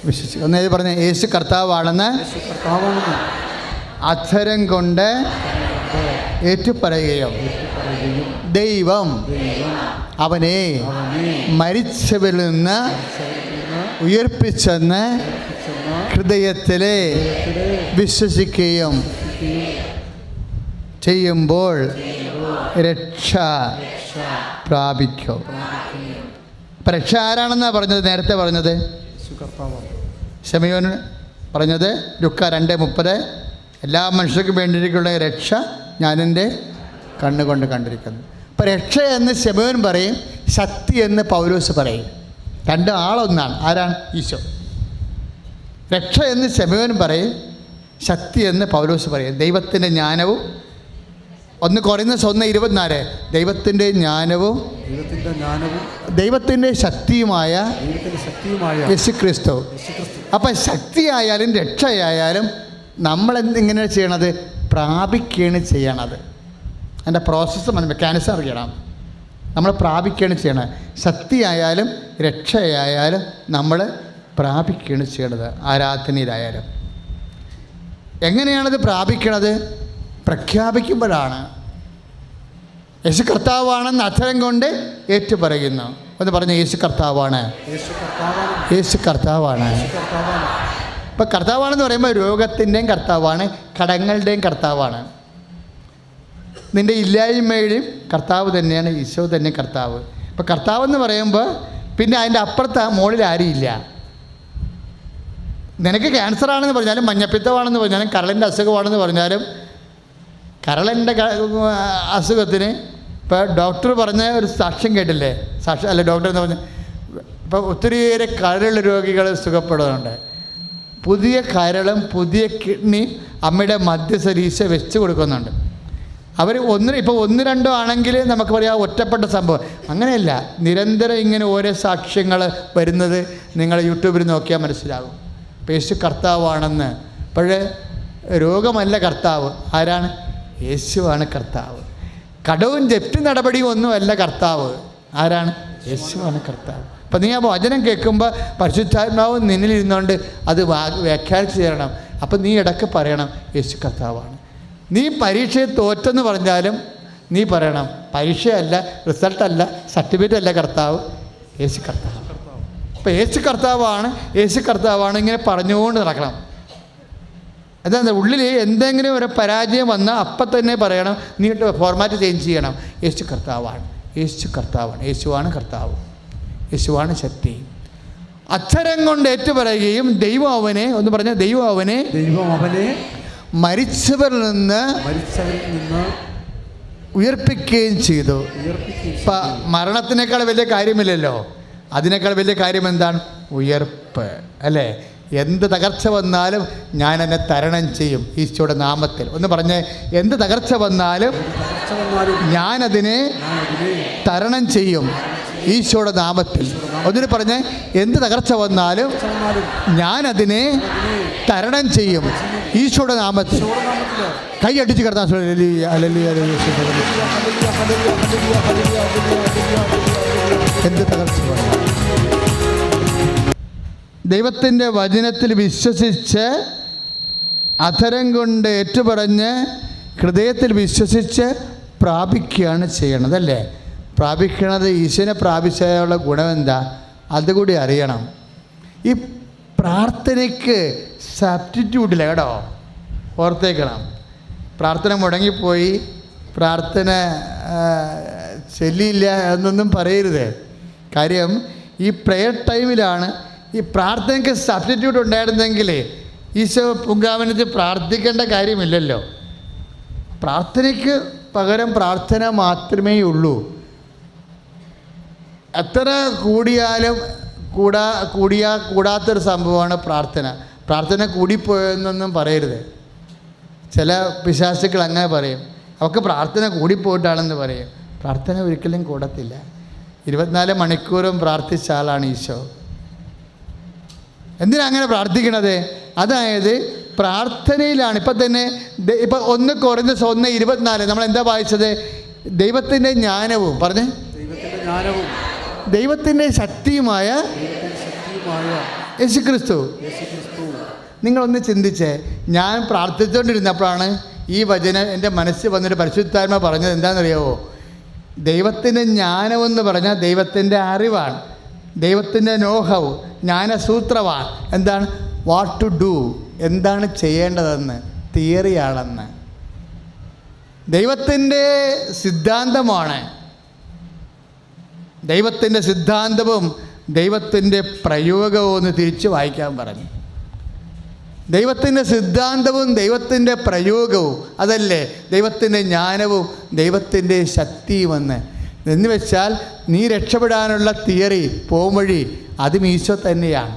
വിശ്വസിക്കുക. ഒന്നേ പറഞ്ഞ യേശു കർത്താവാണെന്ന് അധരം കൊണ്ട് ഏറ്റുപറയുകയും ദൈവം അവനെ മരിച്ചവരിൽ നിന്ന് ഉയർപ്പിച്ചെന്ന് ഹൃദയത്തിലെ വിശ്വസിക്കുകയും ചെയ്യുമ്പോൾ രക്ഷ പ്രാപിക്കും. അപ്പം രക്ഷ ആരാണെന്നാണ് പറഞ്ഞത്? നേരത്തെ പറഞ്ഞത് ശമയോൻ പറഞ്ഞത് ലുക്ക 2:30. എല്ലാ മനുഷ്യർക്കും വേണ്ടിയിട്ടുള്ള രക്ഷ ഞാനെൻ്റെ കണ്ണുകൊണ്ട് കണ്ടിരിക്കുന്നു. അപ്പോൾ രക്ഷ എന്ന് ശമയോൻ പറയും, ശക്തി എന്ന് പൗലോസ് പറയും. 2 ആളൊന്നാണ്. ആരാണ്? ഈശോ. രക്ഷ എന്ന് ശമയോൻ പറയും, ശക്തി എന്ന് പൗലോസ് പറയും. ദൈവത്തിൻ്റെ ജ്ഞാനവും 1 കൊരിന്ത്യർ 1:24 ദൈവത്തിൻ്റെ ജ്ഞാനവും ദൈവത്തിൻ്റെ ശക്തിയുമായ യേശുക്രിസ്തു. അപ്പം ശക്തിയായാലും രക്ഷയായാലും നമ്മളെന്തിങ്ങനെ ചെയ്യണത്? പ്രാപിക്കുകയാണ് ചെയ്യണത്. അതിൻ്റെ പ്രോസസ്സ് മെക്കാനിസം അറിയണം. നമ്മൾ പ്രാപിക്കുകയാണ് ചെയ്യണത്. ശക്തിയായാലും രക്ഷയായാലും നമ്മൾ പ്രാപിക്കുകയാണ് ചെയ്യണത്. ആരാധനയിലായാലും എങ്ങനെയാണത് പ്രാപിക്കണത്? പ്രഖ്യാപിക്കുമ്പോഴാണ്. യേശു കർത്താവാണെന്ന് അധരം കൊണ്ട് ഏറ്റുപറയുന്നു. എന്ന് പറഞ്ഞ യേശു കർത്താവാണ്, യേശു കർത്താവാണ്. ഇപ്പം കർത്താവാണെന്ന് പറയുമ്പോൾ രോഗത്തിൻ്റെയും കർത്താവാണ്, കടങ്ങളുടെയും കർത്താവാണ്. നിൻ്റെ ഇല്ലായ്മയുടെയും കർത്താവ് തന്നെയാണ്, ഈശോ തന്നെ കർത്താവ്. ഇപ്പം കർത്താവ് എന്ന് പറയുമ്പോൾ പിന്നെ അതിൻ്റെ അപ്പുറത്ത് മുകളിൽ ആരുമില്ല. നിനക്ക് ക്യാൻസറാണെന്ന് പറഞ്ഞാലും മഞ്ഞപ്പിത്തമാണെന്ന് പറഞ്ഞാലും കരളിൻ്റെ അസുഖമാണെന്ന് പറഞ്ഞാലും കരളിൻ്റെ അസുഖത്തിന് ഇപ്പോൾ ഡോക്ടർ പറഞ്ഞ ഒരു സാക്ഷ്യം കേട്ടില്ലേ? അല്ല ഡോക്ടർ എന്ന് പറഞ്ഞ ഇപ്പോൾ ഒത്തിരിയേറെ കരൾ രോഗികൾ സുഖപ്പെടുന്നുണ്ട്. പുതിയ കരളും പുതിയ കിഡ്നി അമ്മയുടെ മധ്യശരീശ വെച്ച് കൊടുക്കുന്നുണ്ട്. അവർ ഇപ്പോൾ ഒന്ന് രണ്ടോ ആണെങ്കിൽ നമുക്ക് പറയാം ഒറ്റപ്പെട്ട സംഭവം. അങ്ങനെയല്ല, നിരന്തരം ഇങ്ങനെ ഓരോ സാക്ഷ്യങ്ങൾ വരുന്നത് നിങ്ങൾ യൂട്യൂബിൽ നോക്കിയാൽ മനസ്സിലാകും. യേശു കർത്താവാണെന്ന്. അപ്പോഴേ രോഗമല്ല കർത്താവ്, ആരാണ്? യേശുവാണ് കർത്താവ്. കടവും ജപ്തി നടപടിയും ഒന്നുമല്ല കർത്താവ്, ആരാണ്? യേശുവാണ് കർത്താവ്. അപ്പം നീ ആ വചനം കേൾക്കുമ്പോൾ പരിശുദ്ധാത്മാവ് നിന്നിലിരുന്നുകൊണ്ട് അത് വ്യാഖ്യാനിച്ച് തരണം. അപ്പം നീ ഇടയ്ക്ക് പറയണം യേശു കർത്താവാണ്. നീ പരീക്ഷയെ തോറ്റെന്ന് പറഞ്ഞാലും നീ പറയണം പരീക്ഷയല്ല, റിസൾട്ടല്ല, സർട്ടിഫിക്കറ്റ് അല്ല കർത്താവ്, യേശു കർത്താവ്. അപ്പോൾ യേശു കർത്താവാണ്, യേശു കർത്താവാണ് ഇങ്ങനെ പറഞ്ഞുകൊണ്ട് നടക്കണം. എന്താ ഉള്ളിൽ എന്തെങ്കിലും ഒരു പരാജയം വന്നാൽ അപ്പം തന്നെ പറയണം, നീ ഫോർമാറ്റ് ചേഞ്ച് ചെയ്യണം. യേശു കർത്താവാണ്, യേശു കർത്താവാണ്, യേശുവാണ് കർത്താവ്, യേശുവാണ് ശക്തി. അക്ഷരം കൊണ്ട് ഏറ്റുപറയുകയും ദൈവം അവനെ ഒന്ന് പറഞ്ഞ ദൈവം അവനെ മരിച്ചവരിൽ നിന്ന് ഉയർപ്പിക്കുകയും ചെയ്തു. ഇപ്പം മരണത്തിനേക്കാൾ വലിയ കാര്യമില്ലല്ലോ. അതിനേക്കാൾ വലിയ കാര്യം എന്താണ്? ഉയർപ്പ്, അല്ലേ? എന്ത് തകർച്ച വന്നാലും ഞാൻ എന്നെ തരണം ചെയ്യും ഈശോയുടെ നാമത്തിൽ. ഒന്ന് പറഞ്ഞ്, എന്ത് തകർച്ച വന്നാലും ഞാനതിനെ തരണം ചെയ്യും ഈശോയുടെ നാമത്തിൽ. ഒന്നിന് പറഞ്ഞ്, എന്ത് തകർച്ച വന്നാലും ഞാനതിനെ തരണം ചെയ്യും ഈശോയുടെ നാമത്തിൽ. കൈ അടിച്ച് കിടത്താൻ എന്ത് തകർച്ച വന്നാലും ദൈവത്തിൻ്റെ വചനത്തിൽ വിശ്വസിച്ച് അധരം കൊണ്ട് ഏറ്റുപറഞ്ഞ് ഹൃദയത്തിൽ വിശ്വസിച്ച് പ്രാപിക്കുകയാണ് ചെയ്യണത്, അല്ലേ? പ്രാപിക്കണത് ഈശ്വരനെ പ്രാപിച്ചാലുള്ള ഗുണമെന്താ അതുകൂടി അറിയണം. ഈ പ്രാർത്ഥനയ്ക്ക് സബ്സ്റ്റിറ്റ്യൂട്ടില്ല കേട്ടോ, ഓർത്തേക്കണം. പ്രാർത്ഥന മുടങ്ങിപ്പോയി, പ്രാർത്ഥന ചെല്ലിയില്ല എന്നൊന്നും പറയരുത്. കാര്യം ഈ പ്രെയർ ടൈമിലാണ്. ഈ പ്രാർത്ഥനയ്ക്ക് സബ്സ്റ്റിറ്റ്യൂട്ട് ഉണ്ടായിരുന്നെങ്കിൽ ഈശോ പുങ്കാവനത്തിൽ പ്രാർത്ഥിക്കേണ്ട കാര്യമില്ലല്ലോ. പ്രാർത്ഥനയ്ക്ക് പകരം പ്രാർത്ഥന മാത്രമേ ഉള്ളൂ. എത്ര കൂടിയാലും കൂടാത്തൊരു സംഭവമാണ് പ്രാർത്ഥന. പ്രാർത്ഥന കൂടിപ്പോയെന്നൊന്നും പറയരുത്. ചില പിശാചുക്കൾ അങ്ങനെ പറയും, അവർക്ക് പ്രാർത്ഥന കൂടിപ്പോയിട്ടാണെന്ന് പറയും. പ്രാർത്ഥന ഒരിക്കലും കൂടത്തില്ല. 24 മണിക്കൂറും പ്രാർത്ഥിച്ച ആളാണ് ഈശോ. എന്തിനാ അങ്ങനെ പ്രാർത്ഥിക്കണത്? അതായത് പ്രാർത്ഥനയിലാണ്. ഇപ്പം തന്നെ ഇപ്പം 1 കൊരിന്ത്യർ 1:24 നമ്മൾ എന്താ വായിച്ചത്? ദൈവത്തിൻ്റെ ജ്ഞാനവും പറഞ്ഞേ, ദൈവത്തിൻ്റെ ശക്തിയുമായ യേശുക്രിസ്തു. നിങ്ങളൊന്ന് ചിന്തിച്ചേ, ഞാൻ പ്രാർത്ഥിച്ചുകൊണ്ടിരുന്നപ്പോഴാണ് ഈ വചനം എൻ്റെ മനസ്സിൽ വന്നൊരു പരിശുദ്ധാത്മ പറഞ്ഞത്. എന്താണെന്നറിയാവോ? ദൈവത്തിൻ്റെ ജ്ഞാനമെന്ന് പറഞ്ഞാൽ ദൈവത്തിൻ്റെ അറിവാണ്, ദൈവത്തിൻ്റെ നോഹവ്, ജ്ഞാനസൂത്രമാണ്. എന്താണ്? വാട്ട് ടു ഡു, എന്താണ് ചെയ്യേണ്ടതെന്ന്, തിയറിയാണെന്ന്. ദൈവത്തിൻ്റെ സിദ്ധാന്തമാണ്. ദൈവത്തിൻ്റെ സിദ്ധാന്തവും ദൈവത്തിൻ്റെ പ്രയോഗവും ഒന്ന് തിരിച്ച് വായിക്കാൻ പറഞ്ഞു. ദൈവത്തിൻ്റെ സിദ്ധാന്തവും ദൈവത്തിൻ്റെ പ്രയോഗവും അതല്ലേ ദൈവത്തിൻ്റെ ജ്ഞാനവും ദൈവത്തിൻ്റെ ശക്തിയുമെന്ന്. എന്ന് വെച്ചാൽ നീ രക്ഷപ്പെടാനുള്ള തിയറി, പോംവഴി അതും ഈശോ തന്നെയാണ്.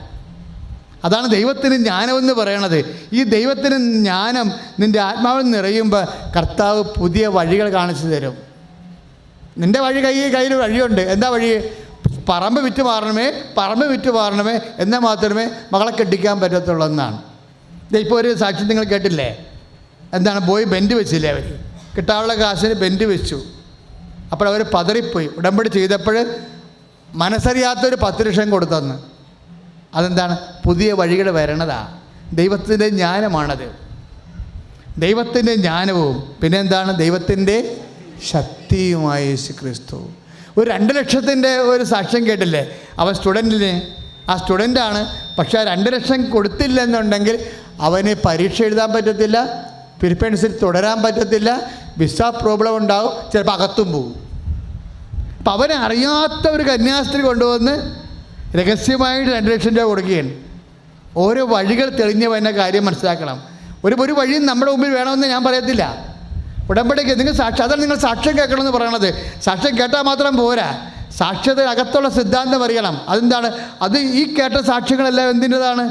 അതാണ് ദൈവത്തിന് ജ്ഞാനമെന്ന് പറയണത്. ഈ ദൈവത്തിന് ജ്ഞാനം നിൻ്റെ ആത്മാവിൽ നിറയുമ്പോൾ കർത്താവ് പുതിയ വഴികൾ കാണിച്ചു തരും. നിൻ്റെ വഴി കയ്യിൽ വഴിയുണ്ട്. എന്താ വഴി? പറമ്പ് വിറ്റ് മാറണമേ എന്നാൽ മാത്രമേ മകളെ കെട്ടിക്കാൻ പറ്റത്തുള്ളൂ എന്നാണ്. ഇപ്പോൾ ഒരു സാക്ഷ്യം നിങ്ങൾ കേട്ടില്ലേ? എന്താണ്? പോയി ബെൻഡ് വെച്ചില്ലേ അവർ, കിട്ടാനുള്ള കാശിന് ബെൻഡ് വെച്ചു. അപ്പോൾ അവർ പതറിപ്പോയി. ഉടമ്പടി ചെയ്തപ്പോൾ മനസ്സറിയാത്തൊരു 10 ലക്ഷം കൊടുത്തെന്ന്. അതെന്താണ്? പുതിയ വഴികൾ വരണതാണ്. ദൈവത്തിൻ്റെ ജ്ഞാനമാണത്. ദൈവത്തിൻ്റെ ജ്ഞാനവും പിന്നെ എന്താണ്? ദൈവത്തിൻ്റെ ശക്തിയുമായ യേശുക്രിസ്തു. ഒരു 2 ലക്ഷത്തിൻ്റെ ഒരു സാക്ഷ്യം കേട്ടില്ലേ? അവൻ ആ സ്റ്റുഡൻ്റാണ്. പക്ഷേ ആ 2 ലക്ഷം കൊടുത്തില്ലെന്നുണ്ടെങ്കിൽ അവന് പരീക്ഷ എഴുതാൻ പറ്റത്തില്ല, ഫിലിപ്പൈൻസിൽ തുടരാൻ പറ്റത്തില്ല, വിസ പ്രോബ്ലം ഉണ്ടാവും, ചിലപ്പോൾ അകത്തും പോകും. അപ്പം അവനെ അറിയാത്ത ഒരു കന്യാസ്ത്രീ കൊണ്ടുവന്ന് രഹസ്യമായിട്ട് 2 ലക്ഷം രൂപ കൊടുക്കുകയാണ്. ഓരോ വഴികൾ തെളിഞ്ഞ് വരുന്ന കാര്യം മനസ്സിലാക്കണം. ഒരു വഴിയും നമ്മുടെ മുമ്പിൽ വേണമെന്ന് ഞാൻ പറയത്തില്ല. ഉടമ്പടിക്ക് നിങ്ങൾ അതാണ് നിങ്ങൾ സാക്ഷ്യം കേൾക്കണമെന്ന് പറയണത്. സാക്ഷ്യം കേട്ടാൽ മാത്രം പോരാ, സാക്ഷ്യത്തിനകത്തുള്ള സിദ്ധാന്തം അറിയണം. അതെന്താണ്? അത് ഈ കേട്ട സാക്ഷ്യങ്ങളെല്ലാം എന്തിൻ്റെതാണ്?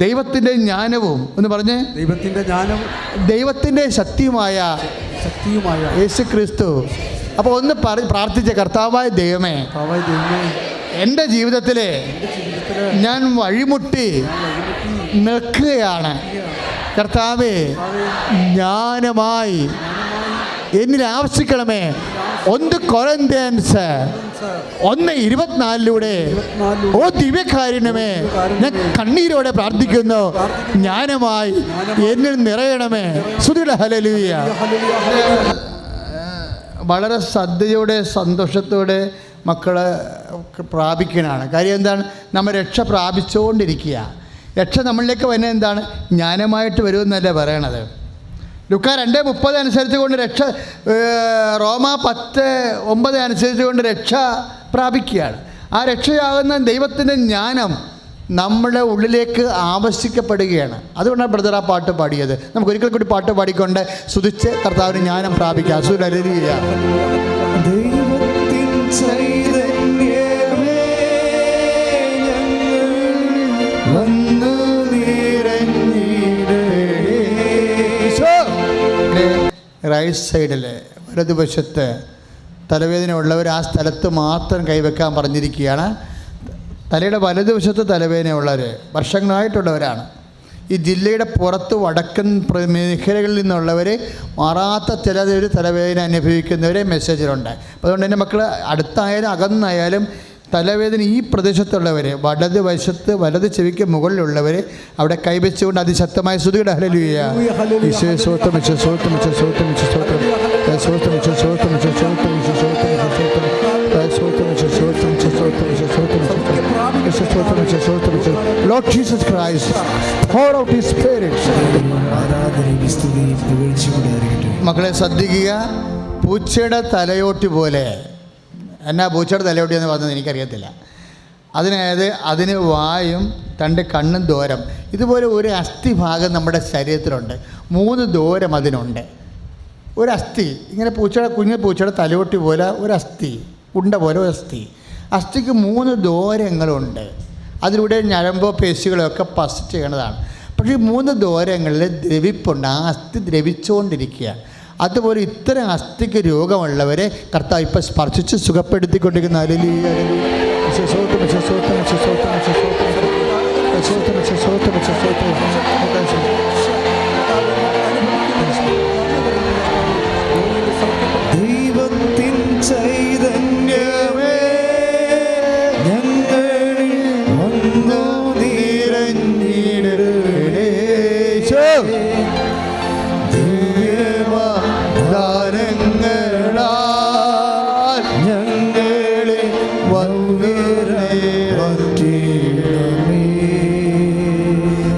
ദൈവത്തിൻ്റെ ജ്ഞാനവും എന്ന് പറഞ്ഞ് ദൈവത്തിൻ്റെ ജ്ഞാനവും ദൈവത്തിൻ്റെ ശക്തിയുമായ യേശു ക്രിസ്തു. അപ്പോൾ ഒന്ന് പ്രാർത്ഥിച്ച, കർത്താവായ ദൈവമേ, എൻ്റെ ജീവിതത്തിൽ ഞാൻ വഴിമുട്ടി നിൽക്കുകയാണ്. കർത്താവേ, ജ്ഞാനമായി എന്നിൽ ആവശ്യിക്കണമേ. 1 കൊരിന്ത്യൻസ് 1:24 ഓ ദിവ്യകാരുണ്യമേ, ഞാൻ കണ്ണീരോടെ പ്രാർത്ഥിക്കുന്നു, ജ്ഞാനമായി എന്നിൽ നിറയണമേ. സ്തുതിയുടെ ഹല്ലേലൂയ. വളരെ ശ്രദ്ധയോടെ സന്തോഷത്തോടെ മക്കളെ പ്രാപിക്കാനാണ്. കാര്യം എന്താണ്? നമ്മൾ രക്ഷ പ്രാപിച്ചുകൊണ്ടിരിക്കുക. രക്ഷ നമ്മളിലേക്ക് വരുന്നത് എന്താണ്? ജ്ഞാനമായിട്ട് വരുമെന്നല്ലേ പറയണത്. ലൂക്കാ 2:30 അനുസരിച്ച് കൊണ്ട് രക്ഷ, റോമ 10:9 അനുസരിച്ച് കൊണ്ട് രക്ഷ പ്രാപിക്കുകയാണ്. ആ രക്ഷയാകുന്ന ദൈവത്തിൻ്റെ ജ്ഞാനം നമ്മുടെ ഉള്ളിലേക്ക് ആവശ്യിക്കപ്പെടുകയാണ്. അതുകൊണ്ടാണ് ബ്രദർ ആ പാട്ട് പാടിയത്. നമുക്ക് ഒരിക്കൽ കൂടി പാട്ട് പാടിക്കൊണ്ട് സ്തുതിച്ച് കർത്താവിന് ജ്ഞാനം പ്രാപിക്കാം. ഹല്ലേലൂയ. റൈറ്റ് സൈഡിൽ വലതുവശത്ത് തലവേദന ഉള്ളവർ ആ സ്ഥലത്ത് മാത്രം കൈവെക്കാൻ പറഞ്ഞിരിക്കുകയാണ്. തലയുടെ വലതുവശത്ത് തലവേദന ഉള്ളവർ വർഷങ്ങളായിട്ടുള്ളവരാണ്. ഈ ജില്ലയുടെ പുറത്ത് വടക്കൻ മേഖലകളിൽ നിന്നുള്ളവർ മാറാത്ത ചില തലവേദന അനുഭവിക്കുന്നവരെ മെസ്സേജിലുണ്ട്. അപ്പോൾ അതുകൊണ്ട് തന്നെ മക്കൾ അടുത്തായാലും അകന്നായാലും തലവേദന ഈ പ്രദേശത്തുള്ളവർ, വലത് ചെവിക്ക് മുകളിലുള്ളവർ അവിടെ കൈവച്ചുകൊണ്ട് അതിശക്തമായ സ്തുതിയുടെ ഹല്ലേലൂയ. ഈശോയെ സ്തോത്രം, ഈശോയെ സ്തോത്രം, ഈശോയെ സ്തോത്രം, ഈശോയെ സ്തോത്രം, ഈശോയെ സ്തോത്രം, ഈശോയെ സ്തോത്രം, ഈശോയെ സ്തോത്രം, ഈശോയെ സ്തോത്രം, ഈശോയെ സ്തോത്രം, ഈശോയെ സ്തോത്രം, ഈശോയെ സ്തോത്രം, ഈശോയെ സ്തോത്രം, ഈശോയെ സ്തോത്രം, ഈശോയെ സ്തോത്രം, ഈശോയെ സ്തോത്രം. Lord Jesus Christ, pour out His Spirit. മക്കളെ ശ്രദ്ധിക്കുക. പൂച്ചയുടെ തലയോട്ടി പോലെ, എന്നാ പൂച്ചയുടെ തലയോട്ടി എന്ന് പറഞ്ഞത് എനിക്കറിയത്തില്ല. അതിന് വായും 2 കണ്ണും ദൂരം. ഇതുപോലെ ഒരു അസ്ഥിഭാഗം നമ്മുടെ ശരീരത്തിലുണ്ട്. 3 ദൂരം അതിനുണ്ട്. ഒരു അസ്ഥി ഇങ്ങനെ കുഞ്ഞു പൂച്ചയുടെ തലയോട്ടി പോലെ ഒരു അസ്ഥി, ഉണ്ട പോലെ ഒരു അസ്ഥിക്ക് 3 ദൂരങ്ങളുണ്ട്. അതിലൂടെ ഞരമ്പോ പേശികളോ ഒക്കെ പസ് ചെയ്യണതാണ്. പക്ഷേ 3 ദൂരങ്ങളിൽ ദ്രവിപ്പുണ്ട്. ആ അസ്ഥി ദ്രവിച്ചുകൊണ്ടിരിക്കുക. അതുപോലെ ഇത്തരം അസ്ഥിക്ക് രോഗമുള്ളവരെ കർത്താവ് ഇപ്പം സ്പർശിച്ച് സുഖപ്പെടുത്തിക്കൊണ്ടിരിക്കുന്ന ദൈവത്തിൻ ചൈതന്യമേ ഞങ്ങളിൽ വന്നു നിറഞ്ഞിടണേ.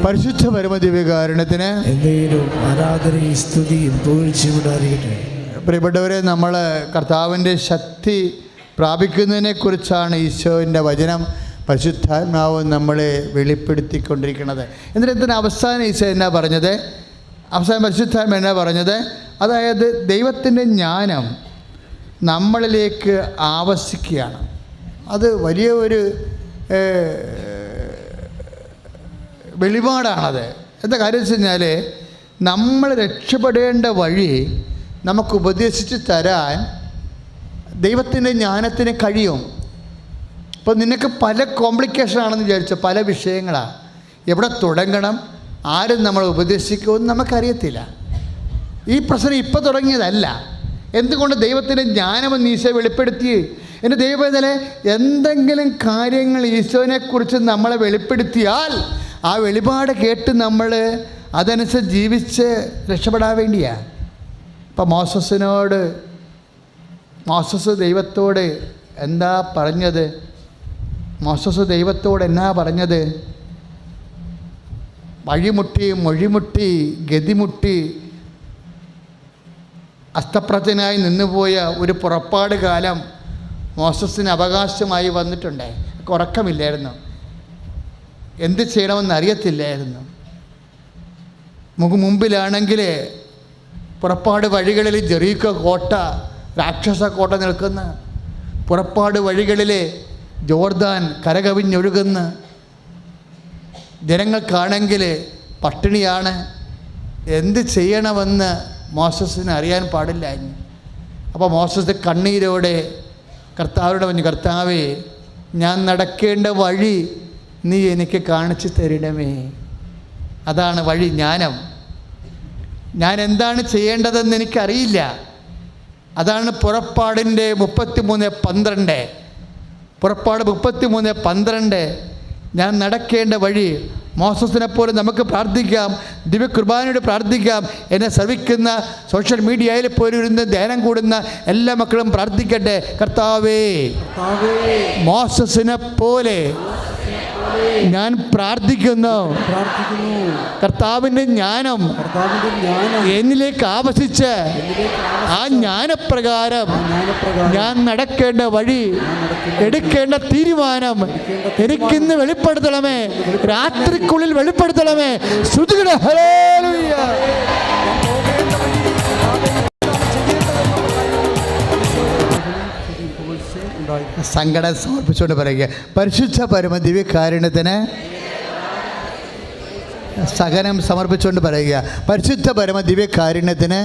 പരിശുദ്ധ പരമദിവ്യകാരുണ്യത്തിന് ആരാധനയും സ്തുതിയും പുകഴ്ചയും ഉണ്ടായിരിക്കട്ടെ. പ്രിയപ്പെട്ടവരെ, നമ്മൾ കർത്താവിൻ്റെ ശക്തി പ്രാപിക്കുന്നതിനെക്കുറിച്ചാണ് ഈശോൻ്റെ വചനം പരിശുദ്ധാത്മാവ് നമ്മളെ വെളിപ്പെടുത്തിക്കൊണ്ടിരിക്കുന്നത്. എന്നിട്ട് അവസാനം ഈശോ എന്നാ പറഞ്ഞത്? അവസാനം പരിശുദ്ധാത്മ എന്നാ പറഞ്ഞത്? അതായത് ദൈവത്തിൻ്റെ ജ്ഞാനം നമ്മളിലേക്ക് ആവശ്യിക്കുകയാണ്. അത് വലിയ ഒരു വെളിപാടാണത്. എന്താ കാര്യം വെച്ച് കഴിഞ്ഞാൽ, നമ്മൾ രക്ഷപ്പെടേണ്ട വഴി നമുക്ക് ഉപദേശിച്ച് തരാൻ ദൈവത്തിൻ്റെ ജ്ഞാനത്തിന് കഴിയും. ഇപ്പോൾ നിനക്ക് പല കോംപ്ലിക്കേഷനാണെന്ന് വിചാരിച്ച പല വിഷയങ്ങളാണ്. എവിടെ തുടങ്ങണം, ആരും നമ്മളെ ഉപദേശിക്കുമെന്ന് നമുക്കറിയത്തില്ല. ഈ പ്രശ്നം ഇപ്പോൾ തുടങ്ങിയതല്ല. എന്തുകൊണ്ട് ദൈവത്തിൻ്റെ ജ്ഞാനമെന്ന് ഈശോ വെളിപ്പെടുത്തി. എൻ്റെ ദൈവവേദന എന്തെങ്കിലും കാര്യങ്ങൾ ഈശോനെക്കുറിച്ച് നമ്മളെ വെളിപ്പെടുത്തിയാൽ ആ വെളിപാട് കേട്ട് നമ്മൾ അതനുസരിച്ച് ജീവിച്ച് രക്ഷപ്പെടാൻ വേണ്ടിയാണ്. ഇപ്പം മോസസ് ദൈവത്തോട് എന്താ പറഞ്ഞത്? വഴിമുട്ടി, മൊഴിമുട്ടി, ഗതിമുട്ടി അസ്തപ്രജ്ഞനായി നിന്നുപോയ ഒരു പുറപ്പാട് കാലം മോസസിന് അവകാശമായി വന്നിട്ടുണ്ട്. ഉറക്കമില്ലായിരുന്നു, എന്ത് ചെയ്യണമെന്ന് അറിയത്തില്ലായിരുന്നു. മുമ്പിലാണെങ്കിൽ പുറപ്പാട് വഴികളിൽ ജെറീക്കോ കോട്ട, രാക്ഷസ കോട്ട നിൽക്കുന്ന, പുറപ്പാട് വഴികളിൽ ജോർദാൻ കരകവിഞ്ഞൊഴുകുന്ന, ജനങ്ങൾക്കാണെങ്കിൽ പട്ടിണിയാണ്. എന്ത് ചെയ്യണമെന്ന് മോസസിന് അറിയാൻ പാടില്ലായിരുന്നു. അപ്പോൾ മോസസ് കണ്ണീരോടെ കർത്താവിനോട് പറഞ്ഞു, കർത്താവേ, ഞാൻ നടക്കേണ്ട വഴി നീ എനിക്ക് കാണിച്ചു തരണമേ. അതാണ് വഴി, ജ്ഞാനം. ഞാൻ എന്താണ് ചെയ്യേണ്ടതെന്ന് എനിക്കറിയില്ല. അതാണ് പുറപ്പാടിൻ്റെ 33:12. പുറപ്പാട് 33:12. ഞാൻ നടക്കേണ്ട വഴി. മോസസിനെപ്പോലെ നമുക്ക് പ്രാർത്ഥിക്കാം, ദിവ്യകുർബാനയോട് പ്രാർത്ഥിക്കാം. എന്നെ ശ്രവിക്കുന്ന സോഷ്യൽ മീഡിയയിൽ പോലും ഇരുന്ന് ധ്യാനം കൂടുന്ന എല്ലാ മക്കളും പ്രാർത്ഥിക്കട്ടെ, കർത്താവേ, മോസസിനെ പോലെ ഞാൻ പ്രാർത്ഥിക്കുന്നു. കർത്താവിൻ്റെ ജ്ഞാനം എന്നിലേക്ക് ആവസിച്ച് ആ ജ്ഞാനപ്രകാരം ഞാൻ നടക്കേണ്ട വഴി, എടുക്കേണ്ട തീരുമാനം എനിക്കിന്ന് വെളിപ്പെടുത്തണമേ, രാത്രിക്കുള്ളിൽ വെളിപ്പെടുത്തണമേ. സ്തുതിക്കട്ടെ, ഹല്ലേലൂയ. സങ്കടം സമർപ്പിച്ചുകൊണ്ട് പറയുക, പരിശുദ്ധ പരമ ദിവ്യകാരുണ്യത്തിന് സഹനം സമർപ്പിച്ചുകൊണ്ട് പറയുക, പരിശുദ്ധ പരമ ദിവ്യകാരുണ്യത്തിന്.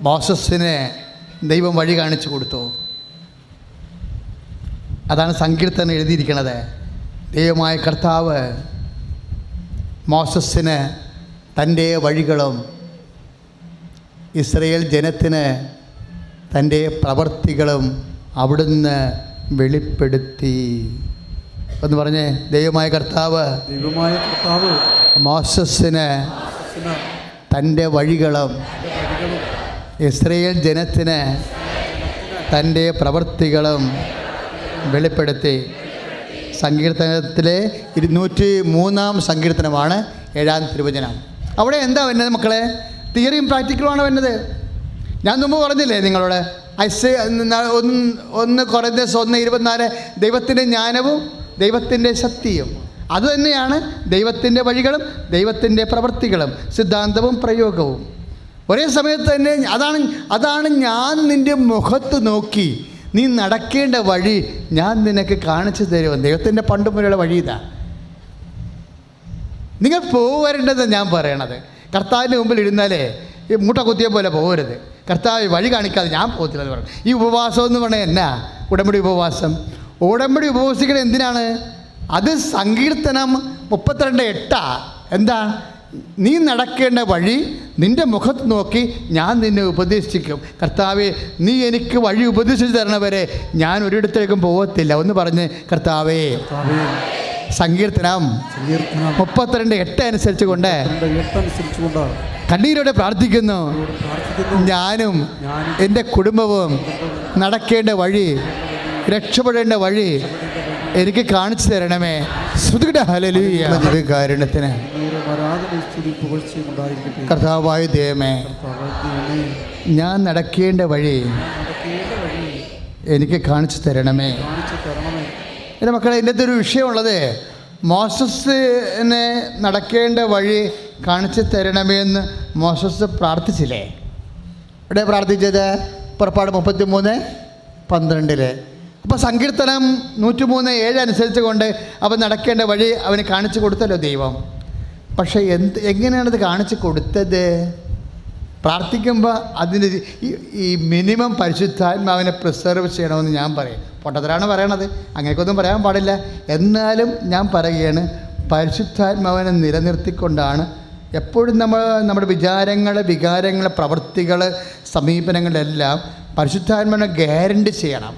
മോസസിന് ദൈവം വഴി കാണിച്ചു കൊടുത്തു. അതാണ് സങ്കീർത്തനം എഴുതിയിരിക്കുന്നത്. ദൈവമായ കർത്താവ് മോസസിന് തൻ്റെ വഴികളും ഇസ്രയേൽ ജനത്തിന് തൻ്റെ പ്രവർത്തികളും അവിടുന്ന് വെളിപ്പെടുത്തി. എന്ന് പറഞ്ഞേ, ദൈവമായ കർത്താവ് മോസസിന് തൻ്റെ വഴികളും ഇസ്രയേൽ ജനത്തിന് തൻ്റെ പ്രവർത്തികളും വെളിപ്പെടുത്തി. സങ്കീർത്തനത്തിലെ 203 സങ്കീർത്തനമാണ് 7-ാം തിരുവചനം. അവിടെ എന്താ വരുന്നത് മക്കളെ? തിയറിയും പ്രാക്ടിക്കലുമാണ് വരുന്നത്. ഞാൻ മുമ്പ് പറഞ്ഞില്ലേ നിങ്ങളോട്, 1 കൊരിന്ത്യർ 1:24 ദൈവത്തിൻ്റെ ജ്ഞാനവും ദൈവത്തിൻ്റെ ശക്തിയും. അതുതന്നെയാണ് ദൈവത്തിൻ്റെ വഴികളും ദൈവത്തിൻ്റെ പ്രവൃത്തികളും, സിദ്ധാന്തവും പ്രയോഗവും. ഒരേ സമയത്ത് തന്നെ അതാണ് ഞാൻ നിൻ്റെ മുഖത്ത് നോക്കി നീ നടക്കേണ്ട വഴി ഞാൻ നിനക്ക് കാണിച്ചു തരുമോ. ദൈവത്തിൻ്റെ പണ്ട് മുതലുള്ള വഴി ഇതാ. നിങ്ങൾ പോകരുതെന്ന് ഞാൻ പറയണത്. കർത്താവിൻ്റെ മുമ്പിൽ ഇരുന്നാലേ ഈ മൂട്ട കുത്തിയ പോലെ പോകരുത്. കർത്താവ് വഴി കാണിക്കാതെ ഞാൻ പോകത്തില്ലെന്ന് പറഞ്ഞു. ഈ ഉപവാസം എന്ന് പറഞ്ഞാൽ എന്നാ? ഉടമ്പടി ഉപവാസം. ഉടമ്പടി ഉപവസിക്കുന്നത് എന്തിനാണ്? അത് സങ്കീർത്തനം 32:8. എന്താ? നീ നടക്കേണ്ട വഴി നിൻ്റെ മുഖത്ത് നോക്കി ഞാൻ നിന്നെ ഉപദേശിക്കും. കർത്താവേ, നീ എനിക്ക് വഴി ഉപദേശിച്ച് തരണവരെ ഞാൻ ഒരിടത്തേക്കും പോകത്തില്ല. ഒന്ന് പറഞ്ഞ്, കർത്താവേ. സങ്കീർത്തനം 32:8 അനുസരിച്ച് കൊണ്ട് കണ്ണീരോടെ പ്രാർത്ഥിക്കുന്നു. ഞാനും എൻ്റെ കുടുംബവും നടക്കേണ്ട വഴി, രക്ഷപ്പെടേണ്ട വഴി എനിക്ക് കാണിച്ചു തരണമേ. സ്തുതിക്കട്ടെ, ഹല്ലേലൂയ. ദിവ്യകാരുണ്യത്തിന് കർത്താവായ ദൈവമേ, ഞാൻ നടക്കേണ്ട വഴി എനിക്ക് കാണിച്ചു തരണമേ. എൻ്റെ മക്കളെ, ഇതിൻ്റെ ഒരു വിഷയമുള്ളത്, മോസസിനെ നടക്കേണ്ട വഴി കാണിച്ചു തരണമേ എന്ന് മോസസ് പ്രാർത്ഥിച്ചില്ലേ? ഇവിടെ പ്രാർത്ഥിച്ചത് പുറപ്പാട് 33:12. അപ്പോൾ സങ്കീർത്തനം 103:7 അനുസരിച്ച് കൊണ്ട് അവൻ നടക്കേണ്ട വഴി അവന് കാണിച്ചു കൊടുത്തല്ലോ ദൈവം. പക്ഷേ എങ്ങനെയാണത് കാണിച്ചു കൊടുത്തത്? പ്രാർത്ഥിക്കുമ്പോൾ അതിന് ഈ മിനിമം പരിശുദ്ധാത്മാവിനെ പ്രിസർവ് ചെയ്യണമെന്ന് ഞാൻ പറയും. പൊട്ടത്തരാണ് പറയണത്, അങ്ങനെയൊന്നും പറയാൻ പാടില്ല. എന്നാലും ഞാൻ പറയുകയാണ്, പരിശുദ്ധാത്മാവിനെ നിലനിർത്തിക്കൊണ്ടാണ് എപ്പോഴും നമ്മുടെ വികാരങ്ങൾ, പ്രവൃത്തികൾ, സമീപനങ്ങളെല്ലാം പരിശുദ്ധാത്മാവിനെ ഗ്യാരണ്ടി ചെയ്യണം.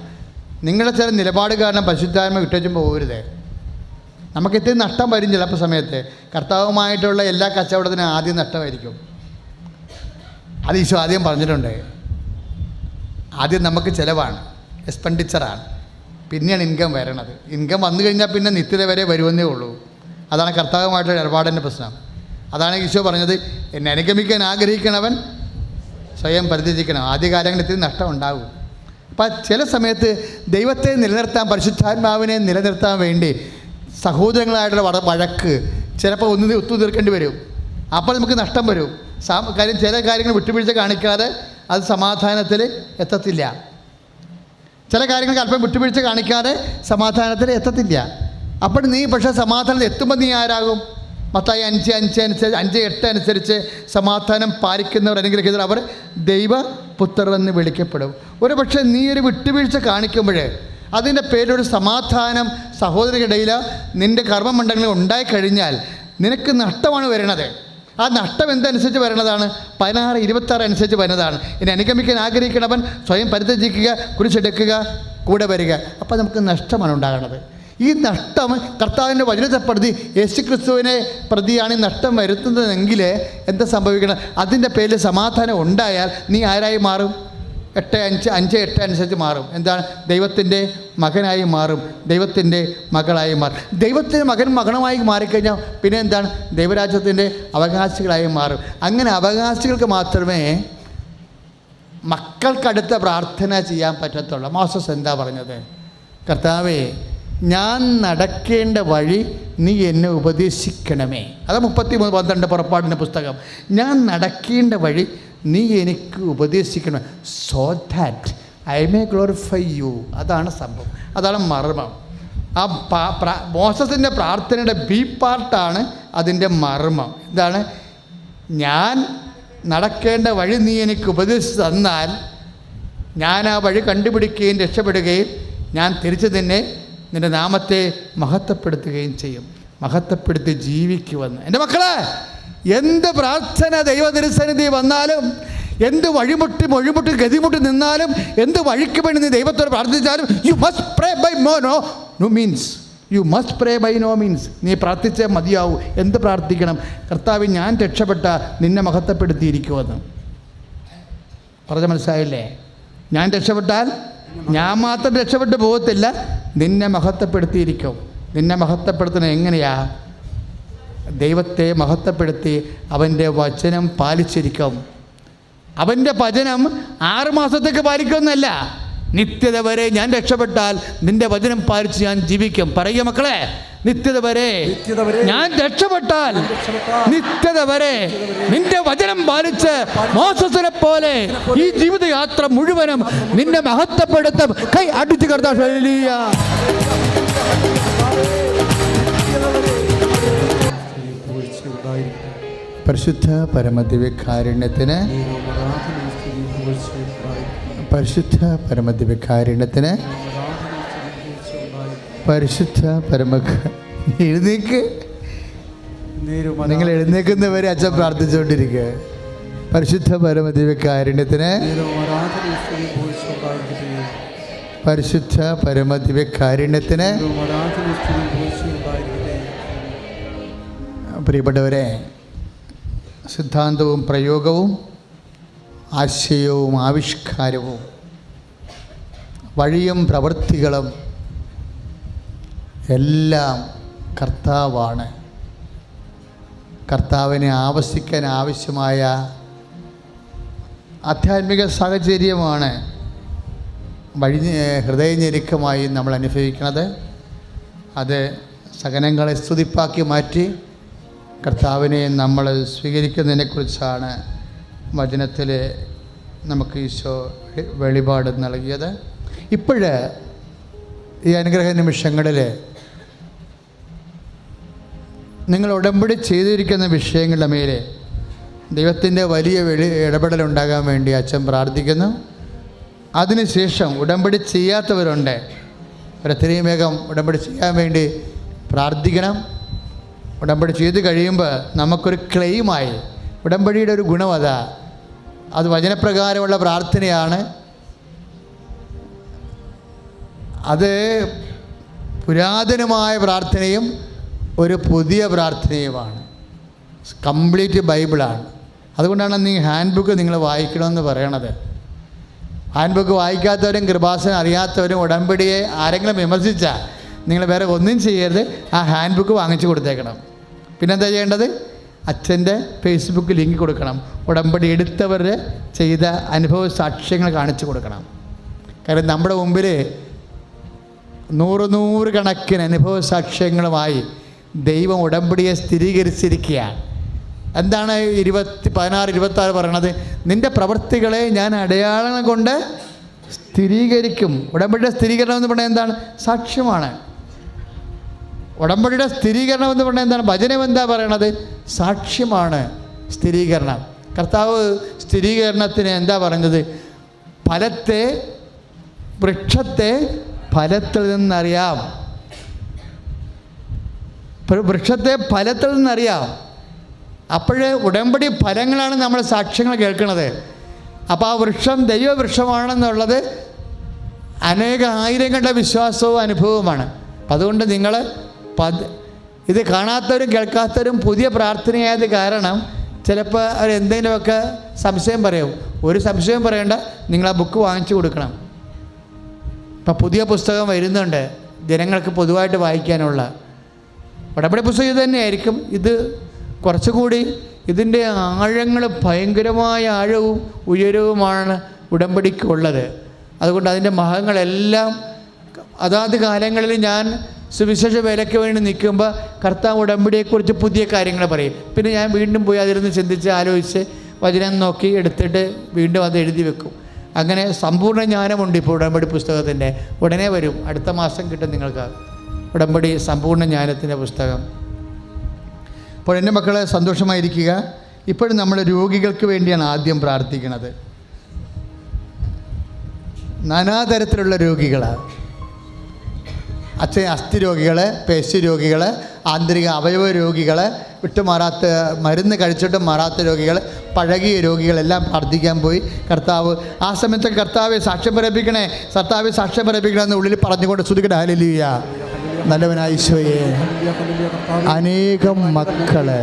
നിങ്ങളുടെ ചില നിലപാട് കാരണം പരിശുദ്ധാത്മ വിട്ടുവെച്ചും പോകരുത്. നമുക്ക് ഇത്തിരി നഷ്ടം വരും ചിലപ്പോൾ സമയത്ത്. കർത്താവുമായിട്ടുള്ള എല്ലാ കച്ചവടത്തിനും ആദ്യം നഷ്ടമായിരിക്കും. അത് ഈശോ ആദ്യം പറഞ്ഞിട്ടുണ്ട്. ആദ്യം നമുക്ക് ചിലവാണ്, എക്സ്പെൻഡിച്ചറാണ്, പിന്നെയാണ് ഇൻകം വരണത്. ഇൻകം വന്നു കഴിഞ്ഞാൽ പിന്നെ നിത്യത വരെ വരുമെന്നേ ഉള്ളൂ. അതാണ് കർത്താവുമായിട്ടുള്ള ഇടപാടിൻ്റെ പ്രശ്നം. അതാണ് ഈശോ പറഞ്ഞത്, എന്നെ അനുഗമിക്കാൻ ആഗ്രഹിക്കണവൻ സ്വയം പരിത്യജിക്കണം. ആദ്യകാലങ്ങളിൽ ഇത്തിരി നഷ്ടം ഉണ്ടാകും. അപ്പം ചില സമയത്ത് ദൈവത്തെ നിലനിർത്താൻ, പരിശുദ്ധാത്മാവിനെ നിലനിർത്താൻ വേണ്ടി സഹോദരങ്ങളായിട്ടുള്ള വഴക്ക് ചിലപ്പോൾ ഒത്തുതീർക്കേണ്ടി വരും. അപ്പോൾ നമുക്ക് നഷ്ടം വരും. കാര്യം ചില കാര്യങ്ങൾ വിട്ടുവീഴ്ച കാണിക്കാതെ അത് സമാധാനത്തിൽ എത്തത്തില്ല. ചില കാര്യങ്ങൾക്ക് അല്പം വിട്ടുവീഴ്ച കാണിക്കാതെ സമാധാനത്തിൽ എത്തത്തില്ല. അപ്പോൾ നീ പക്ഷേ സമാധാനത്തിൽ എത്തുമ്പോൾ നീ ആരാകും? മത്തായി 5:8 അനുസരിച്ച് സമാധാനം പാലിക്കുന്നവർ അനുഗ്രഹിക്കുന്നവർ അവർ ദൈവപുത്രർ എന്ന് വിളിക്കപ്പെടും. ഒരു പക്ഷേ നീ ഒരു വിട്ടുവീഴ്ച കാണിക്കുമ്പോൾ അതിൻ്റെ പേരിലൊരു സമാധാനം സഹോദരർക്കിടയിൽ നിൻ്റെ കർമ്മമണ്ഡലങ്ങളിൽ ഉണ്ടായിക്കഴിഞ്ഞാൽ നിനക്ക് നഷ്ടമാണ് വരുന്നത്. ആ നഷ്ടം എന്തനുസരിച്ച് വരുന്നതാണ്? 16:26 അനുസരിച്ച് വരുന്നതാണ്. ഇനി അനുഗമിക്കാൻ ആഗ്രഹിക്കണവൻ സ്വയം പരിത്യജിക്കുക, കുരിശെടുക്കുക, കൂടെ വരിക. അപ്പോൾ നമുക്ക് നഷ്ടമാണ് ഉണ്ടാകുന്നത്. ഈ നഷ്ടം കർത്താവിൻ്റെ വചനത്തെ പ്രതി, യേശുക്രിസ്തുവിനെ പ്രതിയാണ് ഈ നഷ്ടം വരുത്തുന്നതെങ്കിൽ എന്താ സംഭവിക്കണം? അതിൻ്റെ പേരിൽ സമാധാനം ഉണ്ടായാൽ നീ ആരായി മാറും? 5:8 അനുസരിച്ച് മാറും. എന്താണ്? ദൈവത്തിൻ്റെ മകനായി മാറും, ദൈവത്തിൻ്റെ മകളായി മാറും. ദൈവത്തിൻ്റെ മകനുമായി മാറിക്കഴിഞ്ഞാൽ പിന്നെ എന്താണ്? ദൈവരാജ്യത്തിൻ്റെ അവകാശികളായി മാറും. അങ്ങനെ അവകാശികൾക്ക് മാത്രമേ മക്കൾക്കടുത്ത പ്രാർത്ഥന ചെയ്യാൻ പറ്റത്തുള്ളൂ. മോസസ് എന്താ പറഞ്ഞത്? കർത്താവേ, ഞാൻ നടക്കേണ്ട വഴി നീ എന്നെ ഉപദേശിക്കണമേ. അത് 33:12 പുറപ്പാടിൻ്റെ പുസ്തകം. ഞാൻ നടക്കേണ്ട വഴി നീ എനിക്ക് ഉപദേശിക്കണം, so that I may glorify you. അതാണ് സംഭവം, അതാണ് മർമ്മം. ആ മോസസിൻ്റെ പ്രാർത്ഥനയുടെ ബി പാർട്ടാണ് അതിൻ്റെ മർമ്മം. എന്താണ്? ഞാൻ നടക്കേണ്ട വഴി നീ എനിക്ക് ഉപദേശിച്ച് തന്നാൽ ഞാൻ ആ വഴി കണ്ടുപിടിക്കുകയും രക്ഷപ്പെടുകയും ഞാൻ തിരിച്ച് നിൻ്റെ നാമത്തെ മഹത്വപ്പെടുത്തുകയും ചെയ്യും. മഹത്വപ്പെടുത്തി ജീവിക്കുമെന്ന്. എൻ്റെ മക്കളെ, എന്ത് പ്രാർത്ഥന ദൈവതിരുസന്നിധി വന്നാലും, എന്ത് വഴിമുട്ടി ഗതിമുട്ടി നിന്നാലും, എന്ത് വഴിക്ക് വേണ്ടി നീ ദൈവത്തോട് പ്രാർത്ഥിച്ചാലും you must pray by no means നീ പ്രാർത്ഥിച്ചേ മതിയാവൂ. എന്ത് പ്രാർത്ഥിക്കണം? കർത്താവ്, ഞാൻ രക്ഷപ്പെട്ട നിന്നെ മഹത്വപ്പെടുത്തിയിരിക്കുമെന്ന് പറഞ്ഞ മനസ്സിലായില്ലേ? ഞാൻ രക്ഷപ്പെട്ടാൽ ഞാൻ മാത്രം രക്ഷപ്പെട്ടു പോകത്തില്ല, നിന്നെ മഹത്വപ്പെടുത്തിയിരിക്കും. നിന്നെ മഹത്വപ്പെടുത്തുന്നത് എങ്ങനെയാ? ദൈവത്തെ മഹത്വപ്പെടുത്തി അവൻ്റെ വചനം പാലിച്ചിരിക്കും. അവൻ്റെ വചനം 6 മാസത്തേക്ക് പാലിക്കുമെന്നല്ല, നിത്യത വരെ. ഞാൻ രക്ഷപ്പെട്ടാൽ നിന്റെ വചനം പാലിച്ച് ഞാൻ ജീവിക്കും. പറയുക മക്കളെ, നിത്യത വരെ ഞാൻ രക്ഷപ്പെട്ടാൽ നിത്യത വരെ നിന്റെ വചനം പാലിച്ച് മോസസിനെ പോലെ ഈ ജീവിതയാത്ര മുഴുവനും നിന്നെ മഹത്വപ്പെടുത്തും. കൈ അടിച്ചു കർത്താവ്. ഹല്ലേലൂയ. പരിശുദ്ധ പരമദിവ്യകാരുണ്യത്തിന്, പരിശുദ്ധ പരമദിവ്യകാരുണ്യത്തിന്, പരിശുദ്ധ എഴുന്നേക്ക്. നിങ്ങൾ എഴുന്നേക്കുന്നവരെ അച്ഛൻ പ്രാർത്ഥിച്ചുകൊണ്ടിരിക്കുക. പരിശുദ്ധ പരമദിവ്യകാരുണ്യത്തിന്, പരിശുദ്ധ പരമദിവ്യകാരുണ്യത്തിന്. പ്രിയപ്പെട്ടവരെ, സിദ്ധാന്തവും പ്രയോഗവും ആശയവും ആവിഷ്കാരവും വഴിയും പ്രവൃത്തികളും എല്ലാം കർത്താവാണ്. കർത്താവിനെ ആവശ്യിക്കാൻ ആവശ്യമായ ആധ്യാത്മിക സാഹചര്യമാണ് ഹൃദയഞെരുക്കമായി നമ്മൾ അനുഭവിക്കുന്നത്. അത് സഹനങ്ങളെ സ്തുതിപ്പാക്കി മാറ്റി കർത്താവിനെ നമ്മൾ സ്വീകരിക്കുന്നതിനെക്കുറിച്ചാണ് വചനത്തിൽ നമുക്ക് ഈശോ വെളിപാട് നൽകിയത്. ഇപ്പോഴ് ഈ അനുഗ്രഹ നിമിഷങ്ങളിൽ നിങ്ങൾ ഉടമ്പടി ചെയ്തിരിക്കുന്ന വിഷയങ്ങളുടെ മേലെ ദൈവത്തിൻ്റെ വലിയ ഇടപെടലുണ്ടാകാൻ വേണ്ടി അച്ഛൻ പ്രാർത്ഥിക്കുന്നു. അതിനുശേഷം ഉടമ്പടി ചെയ്യാത്തവരുണ്ട്, എത്രയും വേഗം ഉടമ്പടി ചെയ്യാൻ വേണ്ടി പ്രാർത്ഥിക്കണം. ഉടമ്പടി ചെയ്ത് കഴിയുമ്പോൾ നമുക്കൊരു ക്ലെയിമായി. ഉടമ്പടിയുടെ ഒരു ഗുണം അതാ, അത് വചനപ്രകാരമുള്ള പ്രാർത്ഥനയാണ്. അത് പുരാതനമായ പ്രാർത്ഥനയും ഒരു പുതിയ പ്രാർത്ഥനയുമാണ്. കംപ്ലീറ്റ് ബൈബിളാണ്. അതുകൊണ്ടാണ് നീ ഹാൻഡ് ബുക്ക് നിങ്ങൾ വായിക്കണമെന്ന് പറയണത്. ഹാൻഡ് ബുക്ക് വായിക്കാത്തവരും കൃപാസനം അറിയാത്തവരും ഉടമ്പടിയെ ആരെങ്കിലും വിമർശിച്ചാൽ നിങ്ങൾ വേറെ ഒന്നും ചെയ്യരുത്, ആ ഹാൻഡ് ബുക്ക് വാങ്ങിച്ചു കൊടുത്തേക്കണം. പിന്നെന്താ ചെയ്യേണ്ടത്? അച്ഛൻ്റെ ഫേസ്ബുക്ക് ലിങ്ക് കൊടുക്കണം. ഉടമ്പടി എടുത്തവർ ചെയ്ത അനുഭവ സാക്ഷ്യങ്ങൾ കാണിച്ചു കൊടുക്കണം. കാരണം നമ്മുടെ മുമ്പിൽ നൂറ് കണക്കിന് അനുഭവ സാക്ഷ്യങ്ങളുമായി ദൈവം ഉടമ്പടിയെ സ്ഥിരീകരിച്ചിരിക്കുകയാണ്. എന്താണ് 16-26 പറയണത്? നിൻ്റെ പ്രവൃത്തികളെ ഞാൻ അടയാളങ്ങൾ കൊണ്ട് സ്ഥിരീകരിക്കും. ഉടമ്പടിയുടെ സ്ഥിരീകരണം എന്ന് പറഞ്ഞാൽ എന്താണ്? സാക്ഷ്യമാണ്. ഉടമ്പടിയുടെ സ്ഥിരീകരണം എന്ന് പറഞ്ഞാൽ എന്താണ്? വചനം എന്താ പറയണത്? സാക്ഷ്യമാണ് സ്ഥിരീകരണം. കർത്താവ് സ്ഥിരീകരണത്തിന് എന്താ പറഞ്ഞത്? വൃക്ഷത്തെ ഫലത്തിൽ നിന്നറിയാം. വൃക്ഷത്തെ ഫലത്തിൽ നിന്നറിയാം. അപ്പോഴേ ഉടമ്പടി ഫലങ്ങളാണ് നമ്മൾ സാക്ഷ്യങ്ങൾ കേൾക്കുന്നത്. അപ്പോൾ ആ വൃക്ഷം ദൈവവൃക്ഷമാണെന്നുള്ളത് ആയിരങ്ങളുടെ വിശ്വാസവും അനുഭവവുമാണ്. അതുകൊണ്ട് നിങ്ങൾ ഇത് കാണാത്തവരും കേൾക്കാത്തവരും പുതിയ പ്രാർത്ഥനയായത് കാരണം ചിലപ്പോൾ അവർ എന്തെങ്കിലുമൊക്കെ സംശയം പറയും. ഒരു സംശയം പറയേണ്ട, നിങ്ങൾ ആ ബുക്ക് വാങ്ങിച്ചു കൊടുക്കണം. ഇപ്പം പുതിയ പുസ്തകം വരുന്നുണ്ട് ജനങ്ങൾക്ക് പൊതുവായിട്ട് വായിക്കാനുള്ള. ഉടമ്പടി പുസ്തകം ഇത് തന്നെയായിരിക്കും. ഇത് കുറച്ചുകൂടി ഇതിൻ്റെ ആഴങ്ങൾ ഭയങ്കരമായ ആഴവും ഉയരവുമാണ് ഉടമ്പടിക്കുള്ളത്. അതുകൊണ്ട് അതിൻ്റെ മഹങ്ങളെല്ലാം അതാത് കാലങ്ങളിൽ ഞാൻ സുവിശേഷ വേലയ്ക്ക് വേണ്ടി നിൽക്കുമ്പോൾ കർത്താവ് ഉടമ്പടിയെക്കുറിച്ച് പുതിയ കാര്യങ്ങൾ പറയും. പിന്നെ ഞാൻ വീണ്ടും പോയി അതിരുന്ന് ചിന്തിച്ച് ആലോചിച്ച് വചനം നോക്കി എടുത്തിട്ട് വീണ്ടും അത് എഴുതി വെക്കും. അങ്ങനെ സമ്പൂർണ്ണ ജ്ഞാനമുണ്ട് ഇപ്പോൾ ഉടമ്പടി പുസ്തകത്തിൻ്റെ. ഉടനെ വരും, അടുത്ത മാസം കിട്ടും നിങ്ങൾക്ക് ഉടമ്പടി സമ്പൂർണ്ണ ജ്ഞാനത്തിൻ്റെ പുസ്തകം. അപ്പോൾ എൻ്റെ മക്കളെ സന്തോഷമായിരിക്കുക. ഇപ്പോഴും നമ്മൾ രോഗികൾക്ക് വേണ്ടിയാണ് ആദ്യം പ്രാർത്ഥിക്കുന്നത്. നാനാതരത്തിലുള്ള രോഗികളാണ്. അസ്ഥി രോഗികൾ, പേശി രോഗികൾ, ആന്തരിക അവയവ രോഗികൾ, വിട്ടുമാറാത്ത മരുന്ന് കഴിച്ചിട്ടും മാറാത്ത രോഗികൾ, പഴകിയ രോഗികളെല്ലാം പ്രാർത്ഥിക്കാൻ പോയി. കർത്താവ് ആ സമയത്ത് കർത്താവെ സാക്ഷ്യം പറയിപ്പിക്കണേ, കർത്താവെ സാക്ഷ്യം പറയിപ്പിക്കണമെന്ന് ഉള്ളിൽ പറഞ്ഞുകൊണ്ട് സ്തുതിക്കട്ടെ. ഹല്ലേലൂയ. നല്ലവനായ ഈശോയെ, അനേകം മക്കളെ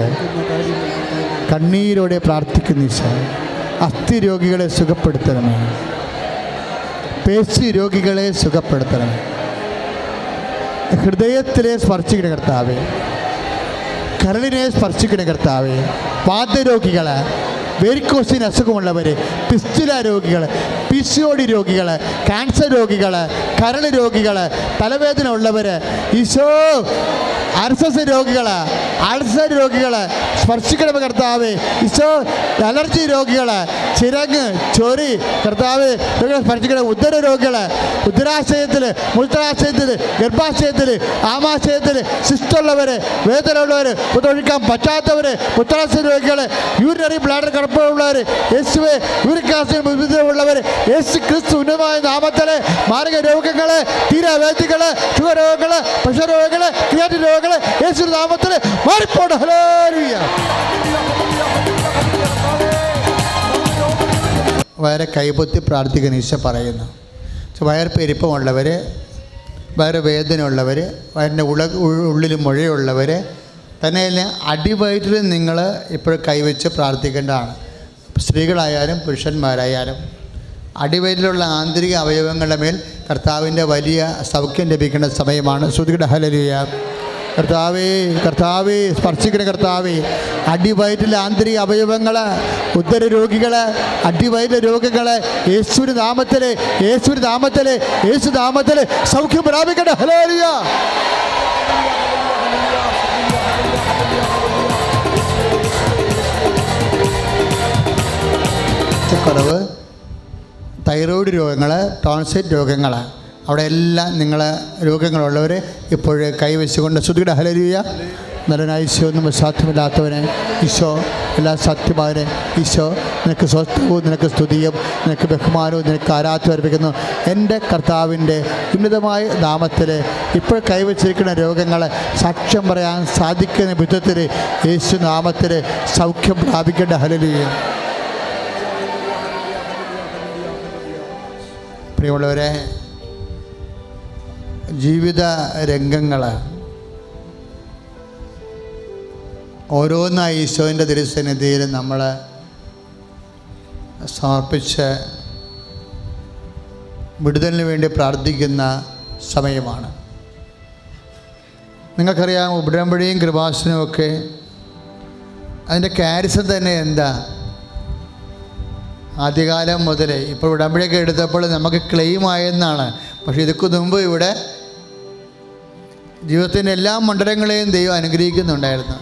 കണ്ണീരോടെ പ്രാർത്ഥിക്കുന്ന ഈശോ, അസ്ഥി രോഗികളെ സുഖപ്പെടുത്തണമേ, പേശി രോഗികളെ സുഖപ്പെടുത്തണമേ, ഹൃദയത്തിലെ സ്പർശിക്കണ കർത്താവേ, കരളിനെ സ്പർശിക്കണ കർത്താവേ, വാതരോഗികൾ, വെരിക്കോസിന് അസുഖമുള്ളവർ, പിസ്തുല രോഗികൾ, PCOD രോഗികൾ, ക്യാൻസർ രോഗികൾ, കരൾ രോഗികൾ, തലവേദന ഉള്ളവർ, ഈശോ അർസസ് രോഗികൾ, അൾസർ രോഗികൾ സ്പർശിക്കണമേ കർത്താവേ. ഈശോ അലർജി രോഗികൾ, ചിരങ്ങ്, ചൊറി കർത്താവ് സ്പർശിക്കണം. ഉദര രോഗികൾ, ഉദരാശയത്തിൽ, മൂത്രാശയത്തിൽ, ഗർഭാശയത്തിൽ, ആമാശയത്തിൽ സിസ്റ്റുള്ളവർ, വേദന ഉള്ളവർ, ഒഴിക്കാൻ പറ്റാത്തവർ, മൂത്രാശയ രോഗികൾ, യൂറിനറി ബ്ലാഡർ കടപ്പുള്ളവർ, യേശുവെ യൂറിക് ആസിഡ് ഉള്ളവർ, യേശു ക്രിസ്തു ഉന്നതമായ നാമത്തിൽ മാരക രോഗങ്ങൾ, തീരാവേദികൾ, ഷുഗർ രോഗങ്ങൾ, പ്രഷർ രോഗങ്ങൾ, ക്രിയാറ്റിൻ രോഗങ്ങൾ യേശു നാമത്തിൽ മാറിപ്പോട്ടെ. ഹല്ലേലൂയ. വയറെ കൈപൊത്തി പ്രാർത്ഥിക്കുന്ന ഈശോ പറയുന്നു. വയർ പെരുപ്പമുള്ളവർ, വയറ് വേദന ഉള്ളവർ, വയറിൻ്റെ ഉള്ളിൽ മുഴയുള്ളവർ, തന്നെയല്ല അടിവയറ്റിൽ നിങ്ങൾ ഇപ്പോൾ കൈവച്ച് പ്രാർത്ഥിക്കേണ്ടതാണ്. സ്ത്രീകളായാലും പുരുഷന്മാരായാലും അടിവയറ്റിലുള്ള ആന്തരിക അവയവങ്ങളുടെ മേൽ കർത്താവിൻ്റെ വലിയ സൗഖ്യം ലഭിക്കേണ്ട സമയമാണ്. ശ്രുതിയുടെ ഹല്ലേലൂയ. കർത്താവേ, കർത്താവേ സ്പർശിക്കണ കർത്താവേ, അടിവയറ്റിലെ ആന്തരിക അവയവങ്ങൾ, ഉദര രോഗികൾ, അടിവയറ്റിലെ രോഗങ്ങൾ യേശുവിന്റെ നാമത്തിൽ, യേശുവിന്റെ നാമത്തിൽ, യേശു നാമത്തിൽ സൗഖ്യം പ്രാപിക്കട്ടെ. ഹല്ലേലൂയ. കുറവ്, തൈറോയ്ഡ് രോഗങ്ങൾ, ടോൺസിറ്റ് രോഗങ്ങൾ, അവിടെ എല്ലാം നിങ്ങൾ രോഗങ്ങളുള്ളവർ ഇപ്പോൾ കൈവച്ചുകൊണ്ട് ശ്രുതിയുടെ ഹല്ലേലൂയ. നല്ലനായ ഈശോ, ഒന്നും സാധ്യമില്ലാത്തവനെ ഈശോ, എല്ലാ സത്യമായവനെ ഈശോ, നിനക്ക് സ്വസ്ഥവും നിനക്ക് സ്തുതിയും നിനക്ക് ബഹുമാനവും നിനക്ക് ആരാധന അർപ്പിക്കുന്നു. എൻ്റെ കർത്താവിൻ്റെ ഉന്നതമായ നാമത്തിൽ ഇപ്പോൾ കൈവച്ചിരിക്കുന്ന രോഗങ്ങൾ സാക്ഷ്യം പറയാൻ സാധിക്കുന്ന വിധത്തിൽ യേശു നാമത്തിൽ സൗഖ്യം പ്രാപിക്കേണ്ട. ഹല്ലേലൂയ. പ്രിയമുള്ളവരെ, ജീവിത രംഗങ്ങൾ ഓരോന്നായി ഈശോൻ്റെ തിരുസന്നിധിയിൽ നമ്മൾ സമർപ്പിച്ച് വിടുതലിന് വേണ്ടി പ്രാർത്ഥിക്കുന്ന സമയമാണ്. നിങ്ങൾക്കറിയാം, ഉടമ്പടിയും കൃപാസനവും ഒക്കെ അതിൻ്റെ കാരിസം തന്നെ എന്താ? ആദ്യകാലം മുതലേ ഇപ്പോൾ ഉടമ്പടിയൊക്കെ എടുത്തപ്പോൾ നമുക്ക് ക്ലെയിം ആയെന്നാണ്. പക്ഷേ ഇതൊക്കെ മുമ്പ് ഇവിടെ ജീവിതത്തിൻ്റെ എല്ലാ മണ്ഡലങ്ങളെയും ദൈവം അനുഗ്രഹിക്കുന്നുണ്ടായിരുന്നു.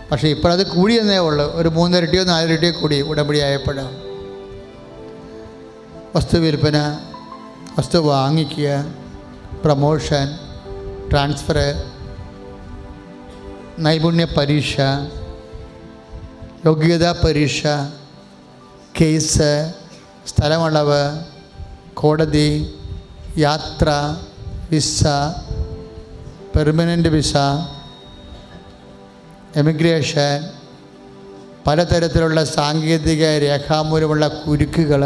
പക്ഷേ ഇപ്പോഴത് കൂടിയെന്നേ ഉള്ളൂ. ഒരു 3 ഇരട്ടിയോ 4 ഇരട്ടിയോ കൂടി ഉടമ്പടി ആയപ്പോഴും. വസ്തു വിൽപ്പന, വസ്തു വാങ്ങിക്കുക, പ്രമോഷൻ, ട്രാൻസ്ഫർ, നൈപുണ്യ പരീക്ഷ, യോഗ്യതാ പരീക്ഷ, കേസ്, സ്ഥലമളവ്, കോടതി, യാത്ര, വിസ, പെർമനൻ്റ് വിസ, എമിഗ്രേഷൻ, പലതരത്തിലുള്ള സാങ്കേതിക രേഖാമൂലമുള്ള കുരുക്കുകൾ,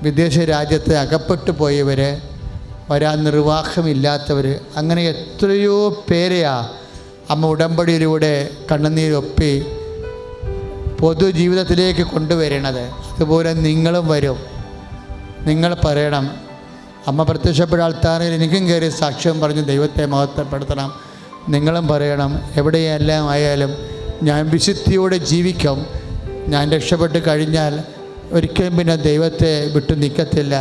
വിദേശ രാജ്യത്ത് അകപ്പെട്ടു പോയവർ, വരാൻ നിർവാഹമില്ലാത്തവർ, അങ്ങനെ എത്രയോ പേരെയാ അമ്മ ഉടമ്പടിയിലൂടെ കണ്ണുനീരൊപ്പി പൊതുജീവിതത്തിലേക്ക് കൊണ്ടുവരണത്. അതുപോലെ നിങ്ങളും വരും. നിങ്ങൾ പറയണം, അമ്മ പ്രത്യക്ഷപ്പെട്ട ആൾത്താറിൽ എനിക്കും കയറി സാക്ഷ്യം പറഞ്ഞ് ദൈവത്തെ മഹത്വപ്പെടുത്തണം. നിങ്ങളും പറയണം, എവിടെയെല്ലാം ആയാലും ഞാൻ വിശുദ്ധിയോടെ ജീവിക്കും. ഞാൻ രക്ഷപ്പെട്ട് കഴിഞ്ഞാൽ ഒരിക്കലും പിന്നെ ദൈവത്തെ വിട്ടു നിൽക്കത്തില്ല,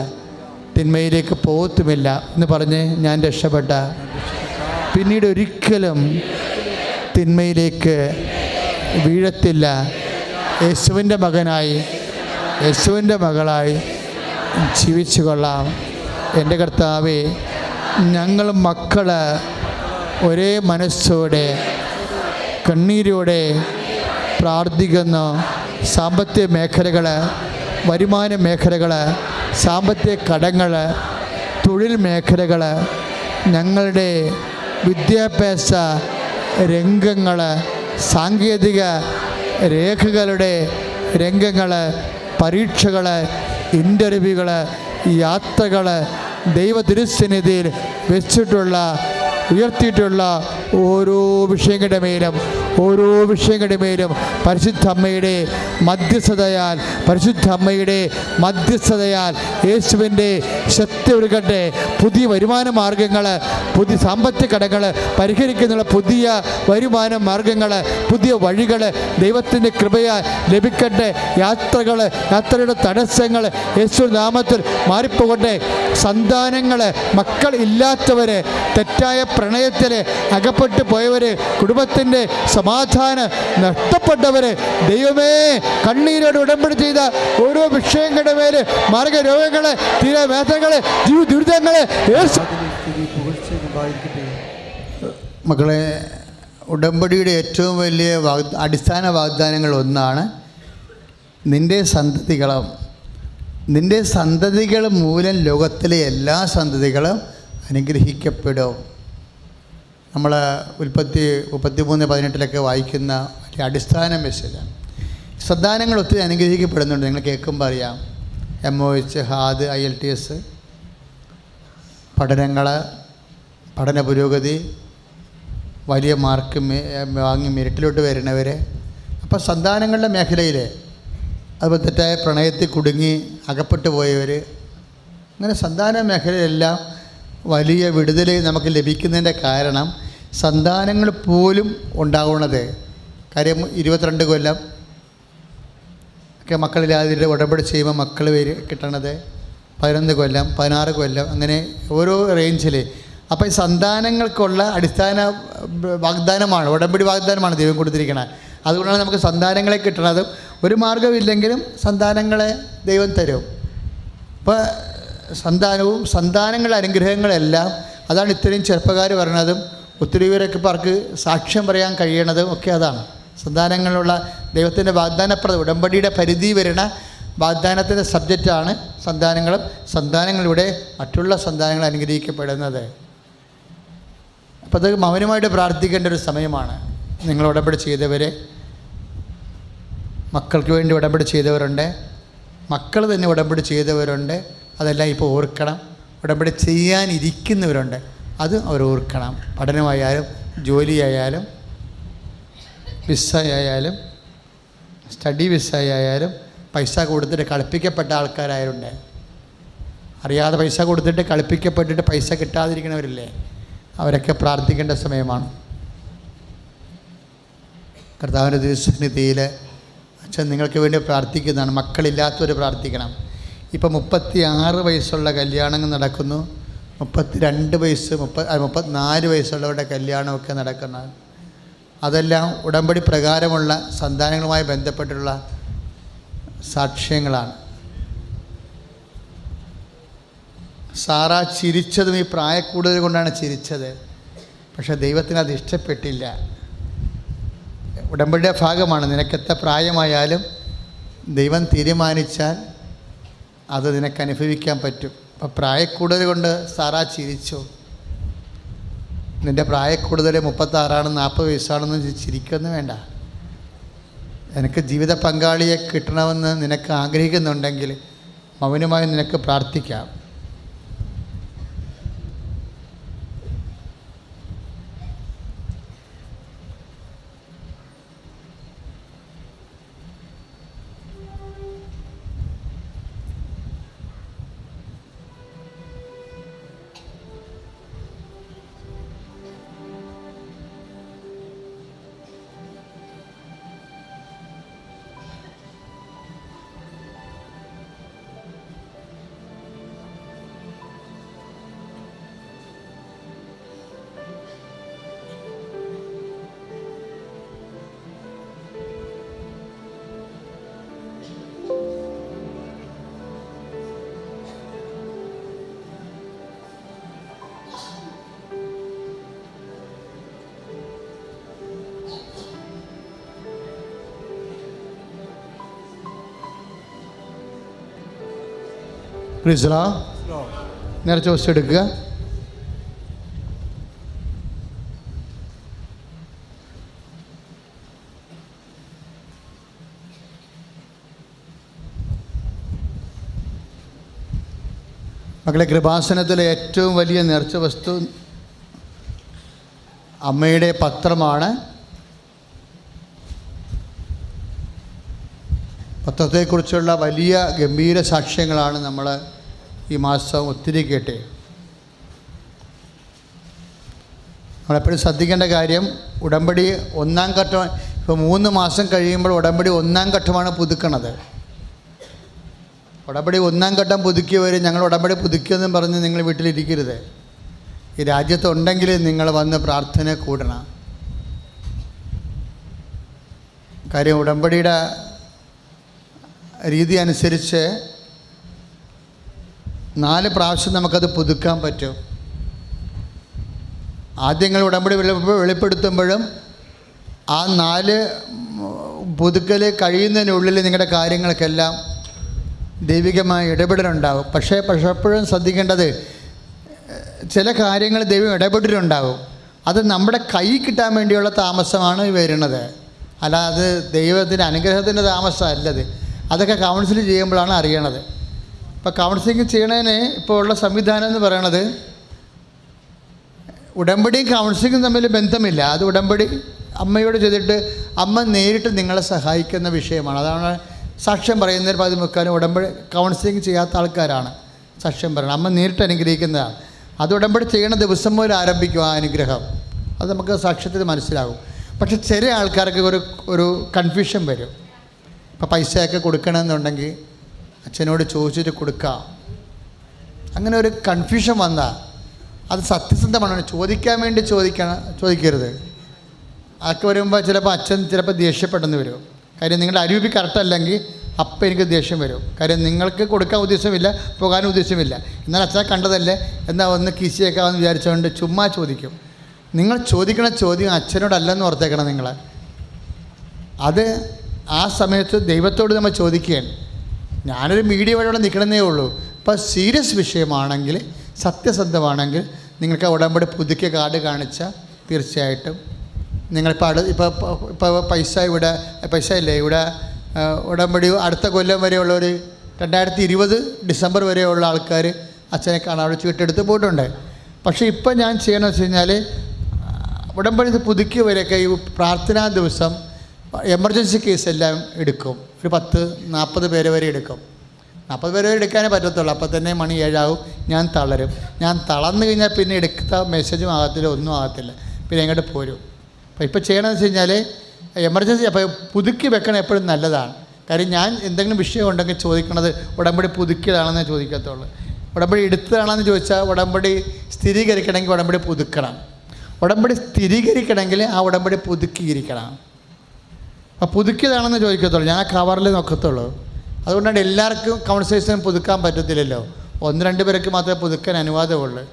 തിന്മയിലേക്ക് പോകത്തുമില്ല എന്ന് പറഞ്ഞ് ഞാൻ രക്ഷപ്പെട്ട പിന്നീട് ഒരിക്കലും തിന്മയിലേക്ക് വീഴത്തില്ല. യേശുവിൻ്റെ മകനായി, യേശുവിൻ്റെ മകളായി ജീവിച്ചു കൊള്ളാം. എൻ്റെ കർത്താവേ, ഞങ്ങൾ മക്കൾ ഒരേ മനസ്സോടെ കണ്ണീരോടെ പ്രാർത്ഥിക്കുന്നു. സാമ്പത്തിക മേഖലകൾ, വരുമാന മേഖലകൾ, സാമ്പത്തിക കടങ്ങൾ, തൊഴിൽ മേഖലകൾ, ഞങ്ങളുടെ വിദ്യാഭ്യാസ രംഗങ്ങൾ, സാങ്കേതിക രേഖകളുടെ രംഗങ്ങൾ, പരീക്ഷകൾ, ഇൻ്റർവ്യൂകൾ, യാത്രകൾ, ദൈവ തിരുസന്നിധിയിൽ വെച്ചിട്ടുള്ള ഉയർത്തിയിട്ടുള്ള ഓരോ വിഷയങ്ങളുടെ മേലും പരിശുദ്ധ അമ്മയുടെ മധ്യസ്ഥതയാൽ യേശുവിൻ്റെ ശക്തി ഒരുക്കട്ടെ. പുതിയ വരുമാന മാർഗങ്ങൾ, പുതിയ സാമ്പത്തിക കടങ്ങൾ പരിഹരിക്കുന്നുള്ള പുതിയ വരുമാന മാർഗങ്ങൾ, പുതിയ വഴികൾ ദൈവത്തിൻ്റെ കൃപയാൽ ലഭിക്കട്ടെ. യാത്രയുടെ തടസ്സങ്ങൾ യേശു നാമത്തിൽ മാറിപ്പോകട്ടെ. സന്താനങ്ങൾ, മക്കൾ ഇല്ലാത്തവർ, തെറ്റായ പ്രണയത്തിൽ അകപ്പെട്ടു പോയവർ, കുടുംബത്തിൻ്റെ സമാധാനം നഷ്ടപ്പെട്ടവർ, ദൈവമേ, കണ്ണീരോട് ഉടമ്പടി ചെയ്ത ഓരോ വിഷയങ്ങളുടെ മേല് മാർഗരോഗങ്ങൾ, തീരവേദനകൾ, ദുരിതങ്ങൾ മക്കളെ, ഉടമ്പടിയുടെ ഏറ്റവും വലിയ അടിസ്ഥാന വാഗ്ദാനങ്ങൾ ഒന്നാണ് നിൻ്റെ സന്തതികൾ മൂലം ലോകത്തിലെ എല്ലാ സന്തതികളും അനുഗ്രഹിക്കപ്പെടും. നമ്മൾ ഉൽപ്പത്തി 33:18 വായിക്കുന്ന വലിയ അടിസ്ഥാന മെസ്സേജാണ്. സന്താനങ്ങൾ ഒത്തിരി അനുഗ്രഹിക്കപ്പെടുന്നുണ്ട്. നിങ്ങൾ കേൾക്കുമ്പോൾ അറിയാം. MOH, HAD, IELTS, പഠന പുരോഗതി, വലിയ മാർക്ക് വാങ്ങി മെറിറ്റിലോട്ട് വരുന്നവർ. അപ്പോൾ സന്താനങ്ങളുടെ മേഖലയിൽ, അതുപോലെ തെറ്റായ പ്രണയത്തിൽ കുടുങ്ങി അകപ്പെട്ടു പോയവർ, അങ്ങനെ സന്താന മേഖലയിലെല്ലാം വലിയ വിടുതൽ നമുക്ക് ലഭിക്കുന്നതിൻ്റെ കാരണം സന്താനങ്ങൾ പോലും ഉണ്ടാവുന്നത്. കാര്യം 22 കൊല്ലം ഒക്കെ മക്കളില്ലാതെ ഉടമ്പടി ചെയ്യുമ്പോൾ മക്കൾ കിട്ടണത് 11 കൊല്ലം, 16 കൊല്ലം, അങ്ങനെ ഓരോ റേഞ്ചിൽ. അപ്പോൾ ഈ സന്താനങ്ങൾക്കുള്ള അടിസ്ഥാന വാഗ്ദാനമാണ്, ഉടമ്പടി വാഗ്ദാനമാണ് ദൈവം കൊടുത്തിരിക്കുന്നത്. അതുകൊണ്ടാണ് നമുക്ക് സന്താനങ്ങളെ കിട്ടണതും. ഒരു മാർഗ്ഗമില്ലെങ്കിലും സന്താനങ്ങളെ ദൈവം തരും. അപ്പോൾ സന്താനങ്ങളുടെ അനുഗ്രഹങ്ങളെല്ലാം, അതാണ് ഇത്രയും ചെറുപ്പക്കാർ പറഞ്ഞതും ഒത്തിരി പേരൊക്കെ ഇപ്പോൾ അവർക്ക് സാക്ഷ്യം പറയാൻ കഴിയണതും ഒക്കെ അതാണ്. സന്താനങ്ങളുള്ള ദൈവത്തിൻ്റെ വാഗ്ദാനപ്രദം, ഉടമ്പടിയുടെ പരിധി വരുന്ന വാഗ്ദാനത്തിൻ്റെ സബ്ജക്റ്റാണ് സന്താനങ്ങളിലൂടെ മറ്റുള്ള സന്താനങ്ങൾ അനുഗ്രഹിക്കപ്പെടുന്നത്. അപ്പോൾ അത് മൗനമായിട്ട് പ്രാർത്ഥിക്കേണ്ട ഒരു സമയമാണ്. നിങ്ങൾ ഉടമ്പടി ചെയ്തവരെ, മക്കൾക്ക് വേണ്ടി ഉടമ്പടി ചെയ്തവരുണ്ട്, മക്കൾ തന്നെ ഉടമ്പടി ചെയ്തവരുണ്ട്. അതെല്ലാം ഇപ്പോൾ ഓർക്കണം. ഉടമ്പടി ചെയ്യാനിരിക്കുന്നവരുണ്ട്, അത് അവർ ഓർക്കണം. പഠനമായാലും ജോലിയായാലും വിസയായാലും സ്റ്റഡി വിസയായാലും പൈസ കൊടുത്തിട്ട് കളിപ്പിക്കപ്പെട്ട ആൾക്കാരായാലുണ്ട്. അറിയാതെ പൈസ കൊടുത്തിട്ട് കളിപ്പിക്കപ്പെട്ടിട്ട് പൈസ കിട്ടാതിരിക്കുന്നവരില്ലേ, അവരൊക്കെ പ്രാർത്ഥിക്കേണ്ട സമയമാണ്. കർത്താവിൻ്റെ തിരുസന്നിധിയിൽ അച്ഛൻ നിങ്ങൾക്ക് വേണ്ടി പ്രാർത്ഥിക്കുന്നതാണ്. മക്കളില്ലാത്തവർ പ്രാർത്ഥിക്കണം. ഇപ്പം 36 വയസ്സുള്ള കല്യാണങ്ങൾ നടക്കുന്നു, 32 വയസ്സ് 34 വയസ്സുള്ളവരുടെ കല്യാണമൊക്കെ നടക്കുന്നതാണ്. അതെല്ലാം ഉടമ്പടി പ്രകാരമുള്ള സന്താനങ്ങളുമായി ബന്ധപ്പെട്ടുള്ള സാക്ഷ്യങ്ങളാണ്. സാറ ചിരിച്ചതും ഈ പ്രായക്കൂടുതൽ കൊണ്ടാണ് ചിരിച്ചത്. പക്ഷേ ദൈവത്തിന് അത് ഇഷ്ടപ്പെട്ടില്ല. ഉടമ്പടിയുടെ ഭാഗമാണ്. നിനക്കെത്ര പ്രായമായാലും ദൈവം തീരുമാനിച്ചാൽ അത് നിനക്ക് അനുഭവിക്കാൻ പറ്റും. അപ്പം പ്രായക്കൂടുതൽ കൊണ്ട് സാറ ചിരിച്ചു. നിൻ്റെ പ്രായക്കൂടുതൽ 36 40 വയസ്സാണെന്ന് ചിരിക്കൊന്നും വേണ്ട. നിനക്ക് ജീവിത പങ്കാളിയെ കിട്ടണമെന്ന് നിനക്ക് ആഗ്രഹിക്കുന്നുണ്ടെങ്കിൽ മൗനമായി നിനക്ക് പ്രാർത്ഥിക്കാം. പ്രിസ്ലാ നേരെ ചോദിച്ചെടുക്കുക. മക്കളെ, കൃപാസനത്തിലെ ഏറ്റവും വലിയ നേർച്ച വസ്തു അമ്മയുടെ പത്രമാണ്. പത്രത്തെക്കുറിച്ചുള്ള വലിയ ഗംഭീര സാക്ഷ്യങ്ങളാണ് നമ്മൾ ഈ മാസം ഒത്തിരി കേട്ടെ. നമ്മളെപ്പോഴും ശ്രദ്ധിക്കേണ്ട കാര്യം, ഉടമ്പടി 1-ാം ഘട്ടം. ഇപ്പോൾ 3 മാസം കഴിയുമ്പോൾ ഉടമ്പടി 1-ാം ഘട്ടമാണ് പുതുക്കണത്. ഉടമ്പടി 1-ാം ഘട്ടം പുതുക്കിയവർ ഞങ്ങൾ ഉടമ്പടി പുതുക്കിയെന്നും പറഞ്ഞ് നിങ്ങൾ വീട്ടിലിരിക്കരുത്. ഈ രാജ്യത്തുണ്ടെങ്കിൽ നിങ്ങൾ വന്ന് പ്രാർത്ഥന കൂടണം. കാര്യം ഉടമ്പടിയുടെ രീതി അനുസരിച്ച് 4 പ്രാവശ്യം നമുക്കത് പുതുക്കാൻ പറ്റും. ആദ്യങ്ങൾ ഉടമ്പടി വെളിപ്പെടുത്തുമ്പോഴും ആ 4 പുതുക്കൽ കഴിയുന്നതിനുള്ളിൽ നിങ്ങളുടെ കാര്യങ്ങൾക്കെല്ലാം ദൈവികമായ ഇടപെടലുണ്ടാവും. പക്ഷേ എപ്പോഴും ശ്രദ്ധിക്കേണ്ടത്, ചില കാര്യങ്ങൾ ദൈവം ഇടപെടലുണ്ടാവും. അത് നമ്മുടെ കൈ കിട്ടാൻ വേണ്ടിയുള്ള താമസമാണ് വരുന്നത്. അല്ലാതെ ദൈവത്തിൻ്റെ അനുഗ്രഹത്തിൻ്റെ താമസമല്ലത്. അതൊക്കെ കൗൺസിൽ ചെയ്യുമ്പോഴാണ് അറിയണത്. ഇപ്പോൾ കൗൺസിലിംഗ് ചെയ്യണതിന് ഇപ്പോൾ ഉള്ള സംവിധാനം എന്ന് പറയണത്, ഉടമ്പടിയും കൗൺസിലിംഗും തമ്മിൽ ബന്ധമില്ല. അത് ഉടമ്പടി അമ്മയോട് ചെയ്തിട്ട് അമ്മ നേരിട്ട് നിങ്ങളെ സഹായിക്കുന്ന വിഷയമാണ്. അതാണ് സാക്ഷ്യം പറയുന്നതിൽ 15 ഉടമ്പടി കൗൺസിലിംഗ് ചെയ്യാത്ത ആൾക്കാരാണ് സാക്ഷ്യം പറയുന്നത്. അമ്മ നേരിട്ട് അനുഗ്രഹിക്കുന്നതാണ്. അത് ഉടമ്പടി ചെയ്യുന്ന ദിവസം മുതൽ ആരംഭിക്കും ആ അനുഗ്രഹം. അത് നമുക്ക് സാക്ഷ്യത്തിൽ മനസ്സിലാകും. പക്ഷെ ചില ആൾക്കാർക്ക് ഒരു കൺഫ്യൂഷൻ വരും. ഇപ്പോൾ പൈസയൊക്കെ കൊടുക്കണമെന്നുണ്ടെങ്കിൽ അച്ഛനോട് ചോദിച്ചിട്ട് കൊടുക്കാം. അങ്ങനെ ഒരു കൺഫ്യൂഷൻ വന്നാൽ അത് സത്യസന്ധമാണ്. ചോദിക്കാൻ വേണ്ടി ചോദിക്കരുത്. അതൊക്കെ വരുമ്പോൾ ചിലപ്പോൾ അച്ഛൻ ദേഷ്യപ്പെട്ടെന്ന് വരും. കാര്യം നിങ്ങളുടെ അരൂപി കറക്റ്റല്ലെങ്കിൽ അപ്പം എനിക്ക് ദേഷ്യം വരും. കാര്യം നിങ്ങൾക്ക് കൊടുക്കാൻ ഉദ്ദേശമില്ല, പോകാനും ഉദ്ദേശമില്ല. എന്നാൽ അച്ഛനെ കണ്ടതല്ലേ, എന്നാൽ ഒന്ന് കീശിയേക്കാമെന്ന് വിചാരിച്ചുകൊണ്ട് ചുമ്മാ ചോദിക്കും. നിങ്ങൾ ചോദിക്കണ ചോദ്യം അച്ഛനോടല്ലെന്ന് ഓർത്തേക്കണം നിങ്ങൾ. അത് ആ സമയത്ത് ദൈവത്തോട് നമ്മൾ ചോദിക്കുകയാണ്. ഞാനൊരു മീഡിയ വഴിയോടെ നിൽക്കണമെന്നേ ഉള്ളൂ. ഇപ്പോൾ സീരിയസ് വിഷയമാണെങ്കിൽ, സത്യസന്ധമാണെങ്കിൽ നിങ്ങൾക്ക് ഉടമ്പടി പുതുക്കിയ കാർഡ് കാണിച്ചാൽ തീർച്ചയായിട്ടും നിങ്ങളിപ്പോൾ ഇപ്പോൾ പൈസ ഇല്ലേ ഇവിടെ ഉടമ്പടി അടുത്ത കൊല്ലം വരെയുള്ളവർ 2020 ഡിസംബർ വരെയുള്ള ആൾക്കാർ അച്ഛനെ കാണാൻ അവിടെ ചീട്ടെടുത്ത് പോയിട്ടുണ്ട്. പക്ഷേ ഇപ്പം ഞാൻ ചെയ്യണമെന്ന് വെച്ച് കഴിഞ്ഞാൽ ഉടമ്പടി പുതുക്കിയവരൊക്കെ ഈ പ്രാർത്ഥനാ ദിവസം എമർജൻസി കേസ് എല്ലാം എടുക്കും. ഒരു 10-40 പേര് വരെ എടുക്കും. 40 പേര് വരെ എടുക്കാനേ പറ്റത്തുള്ളൂ. അപ്പോൾ തന്നെ മണി 7 ആവും. ഞാൻ തളരും. ഞാൻ തളർന്നു കഴിഞ്ഞാൽ പിന്നെ എടുത്ത മെസ്സേജും ആകത്തില്ല, ഒന്നും ആകത്തില്ല. പിന്നെ എങ്ങോട്ട് പോരും. അപ്പോൾ ഇപ്പോൾ ചെയ്യണമെന്ന് വെച്ച് കഴിഞ്ഞാൽ എമർജൻസി അപ്പോൾ പുതുക്കി വെക്കണം എപ്പോഴും നല്ലതാണ്. കാര്യം ഞാൻ എന്തെങ്കിലും വിഷയം ഉണ്ടെങ്കിൽ ചോദിക്കണത് ഉടമ്പടി പുതുക്കിയതാണെന്നേ ചോദിക്കത്തുള്ളൂ. ഉടമ്പടി എടുത്തതാണെന്ന് ചോദിച്ചാൽ ഉടമ്പടി സ്ഥിരീകരിക്കണമെങ്കിൽ ഉടമ്പടി പുതുക്കണം. ഉടമ്പടി സ്ഥിരീകരിക്കണമെങ്കിൽ ആ ഉടമ്പടി പുതുക്കിയിരിക്കണം. അപ്പോൾ പുതുക്കിയതാണെന്ന് ചോദിക്കത്തുള്ളൂ, ഞാൻ ആ കവറിൽ നോക്കത്തുള്ളൂ. അതുകൊണ്ടാണ് എല്ലാവർക്കും കൗൺസിലേഴ്സിനും പുതുക്കാൻ പറ്റത്തില്ലല്ലോ. 1-2 പേർക്ക് മാത്രമേ പുതുക്കാൻ അനുവാദമുള്ളൂ.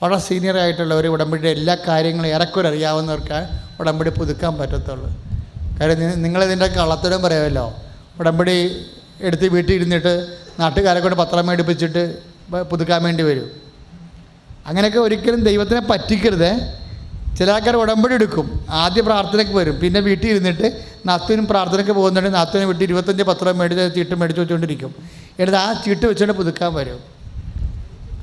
വളരെ സീനിയറായിട്ടുള്ളവർ ഉടമ്പടിയുടെ എല്ലാ കാര്യങ്ങളും ഏറെക്കുറെ അറിയാവുന്നവർക്ക് ഉടമ്പടി പുതുക്കാൻ പറ്റത്തുള്ളൂ. കാര്യം നിങ്ങളിതിൻ്റെ കള്ളത്തരം പറയാമല്ലോ. ഉടമ്പടി എടുത്ത് വീട്ടിൽ ഇരുന്നിട്ട് നാട്ടുകാരെ കൊണ്ട് പത്രം മേടിപ്പിച്ചിട്ട് പുതുക്കാൻ വേണ്ടി വരും. അങ്ങനെയൊക്കെ ഒരിക്കലും ദൈവത്തിനെ പറ്റിക്കരുത്. ചില ആൾക്കാർ ഉടമ്പടി എടുക്കും, ആദ്യ പ്രാർത്ഥനയ്ക്ക് വരും, പിന്നെ വീട്ടിൽ ഇരുന്നിട്ട് നാത്തൂനും പ്രാർത്ഥനയ്ക്ക് പോകുന്നുണ്ട്, നാത്തൂനെ വീട്ടിൽ 25 പത്രം മേടിച്ച് ചീട്ട് മേടിച്ച് വെച്ചുകൊണ്ടിരിക്കും. എന്നിട്ട് ആ ചീട്ട് വെച്ചുകൊണ്ട് പുതുക്കാൻ വരും.